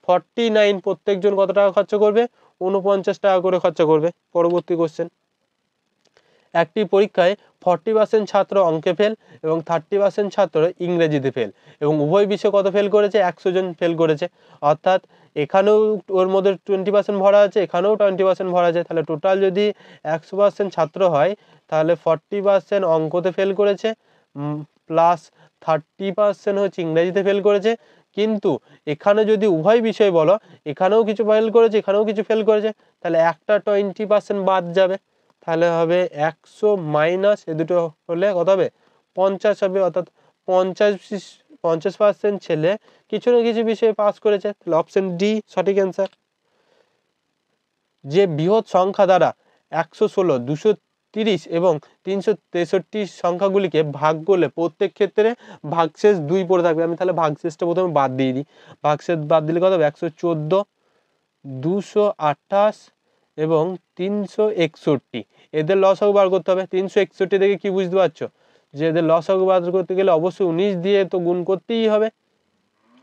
49। প্রত্যেকজন কত টাকা খরচ করবে? 49 টাকা করে খরচা করবে। পরবর্তী কোশ্চেন, একটি পরীক্ষায় 40% ছাত্র অঙ্কে ফেল এবং 30% ছাত্র ইংরেজিতে ফেল, এবং উভয় বিষয়ে কত ফেল করেছে? 100 জন ফেল করেছে। অর্থাৎ এখানেও ওর মধ্যে 20% ভরা আছে, এখানেও 20% ভরা আছে। তাহলে টোটাল যদি 100% ছাত্র হয়, তাহলে 40% অঙ্কতে ফেল করেছে প্লাস 30% হচ্ছে ইংরেজিতে ফেল করেছে। কিন্তু এখানে যদি উভয় বিষয় বলো, এখানেও কিছু ফেল করেছে, এখানেও কিছু ফেল করেছে, তাহলে একটা 20% বাদ যাবে। তাহলে হবে 100 মাইনাস এ দুটো হলে কত হবে? 50 হবে। অর্থাৎ 50% ছেলে কিছু না কিছু বিষয়ে পাস করেছে। তাহলে অপশন ডি সঠিক অ্যান্সার। যে বৃহৎ সংখ্যা দ্বারা 116, 230 এবং 363 সংখ্যাগুলিকে ভাগ করলে প্রত্যেক ক্ষেত্রে ভাগশেষ 2 পড়ে থাকবে। আমি তাহলে ভাগশেষটা প্রথমে বাদ দিয়ে দিই। ভাগশেষ বাদ দিলে কত হবে? 114, 228 এবং 361। এদের লসাগু বার করতে হবে। 361 থেকে কি বুঝতে পারছো? যে এদের লসাগু বার করতে গেলে অবশ্যই 19 দিয়ে তো গুণ করতেই হবে,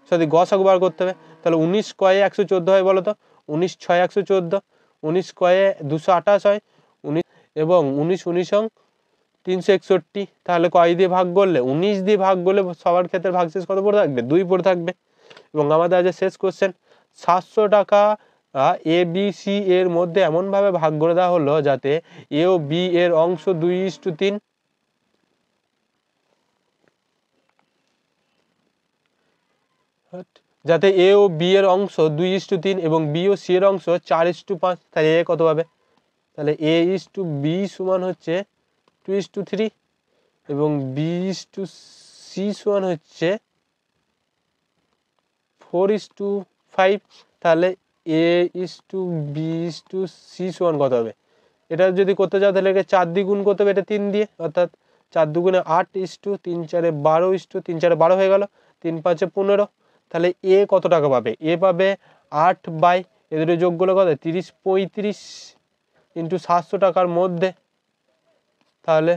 সরি গসাগু বার করতে হবে। তাহলে 19 কয়ে 114 হয় বলো তো? 19 6 114, 19 কয়ে 228 হয়, 19 এবং 19 19 361। তাহলে কয় দিয়ে ভাগ করলে? 19 দিয়ে ভাগ করলে সবার ক্ষেত্রে ভাগশেষ কত পড়ে থাকবে? 2 পড়ে থাকবে। এবং আমাদের আজ শেষ কোশ্চেন, 700 টাকা এ বি সি এর মধ্যে এমনভাবে ভাগ করে দেওয়া হলো যাতে এ ও বি এর অংশ 2:3, যাতে এ ও বি এর অংশ 2:3 এবং বি ও সি এর অংশ 4:5। তাহলে এ কত হবে? তাহলে এ ইস টু বি সমান হচ্ছে 2:3 এবং বি ইস টু সি সমান হচ্ছে 4:5। তাহলে A is to B is to C সমান কত হবে? এটা যদি করতে যাও তাহলে 4 দিয়ে গুণ করতে হবে, এটা 3 দিয়ে, অর্থাৎ 4 দুগুণে 8 ইস্টু 3 4 12 ইস্টু 3 4 12 হয়ে গেল, 3 5 15। তাহলে এ কত টাকা পাবে? এ পাবে 8 বাই এদের যোগ করলে কত? 30 35 ইন্টু 700 টাকার মধ্যে, তাহলে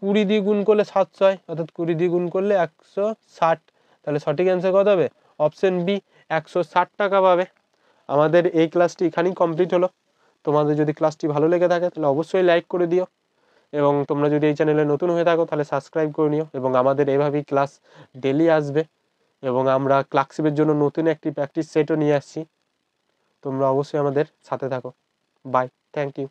20 দিয়ে গুণ করলে 700 হয়, অর্থাৎ 20 দিয়ে গুণ করলে 160। তাহলে সঠিক অ্যান্সার কত হবে? অপশন বি 160 টাকা পাবে। আমাদের এই ক্লাসটি এখানেই কমপ্লিট হলো। তোমাদের যদি ক্লাসটি ভালো লেগে থাকে তাহলে অবশ্যই লাইক করে দিও, এবং তোমরা যদি এই চ্যানেলে নতুন হয়ে থাকো তাহলে সাবস্ক্রাইব করে নিও। এবং আমাদের এভাবেই ক্লাস ডেলি আসবে, এবং আমরা ক্লার্কশিপের জন্য নতুন একটি প্র্যাকটিস সেটও নিয়ে আসছি। তোমরা অবশ্যই আমাদের সাথে থাকো। Bye, thank you.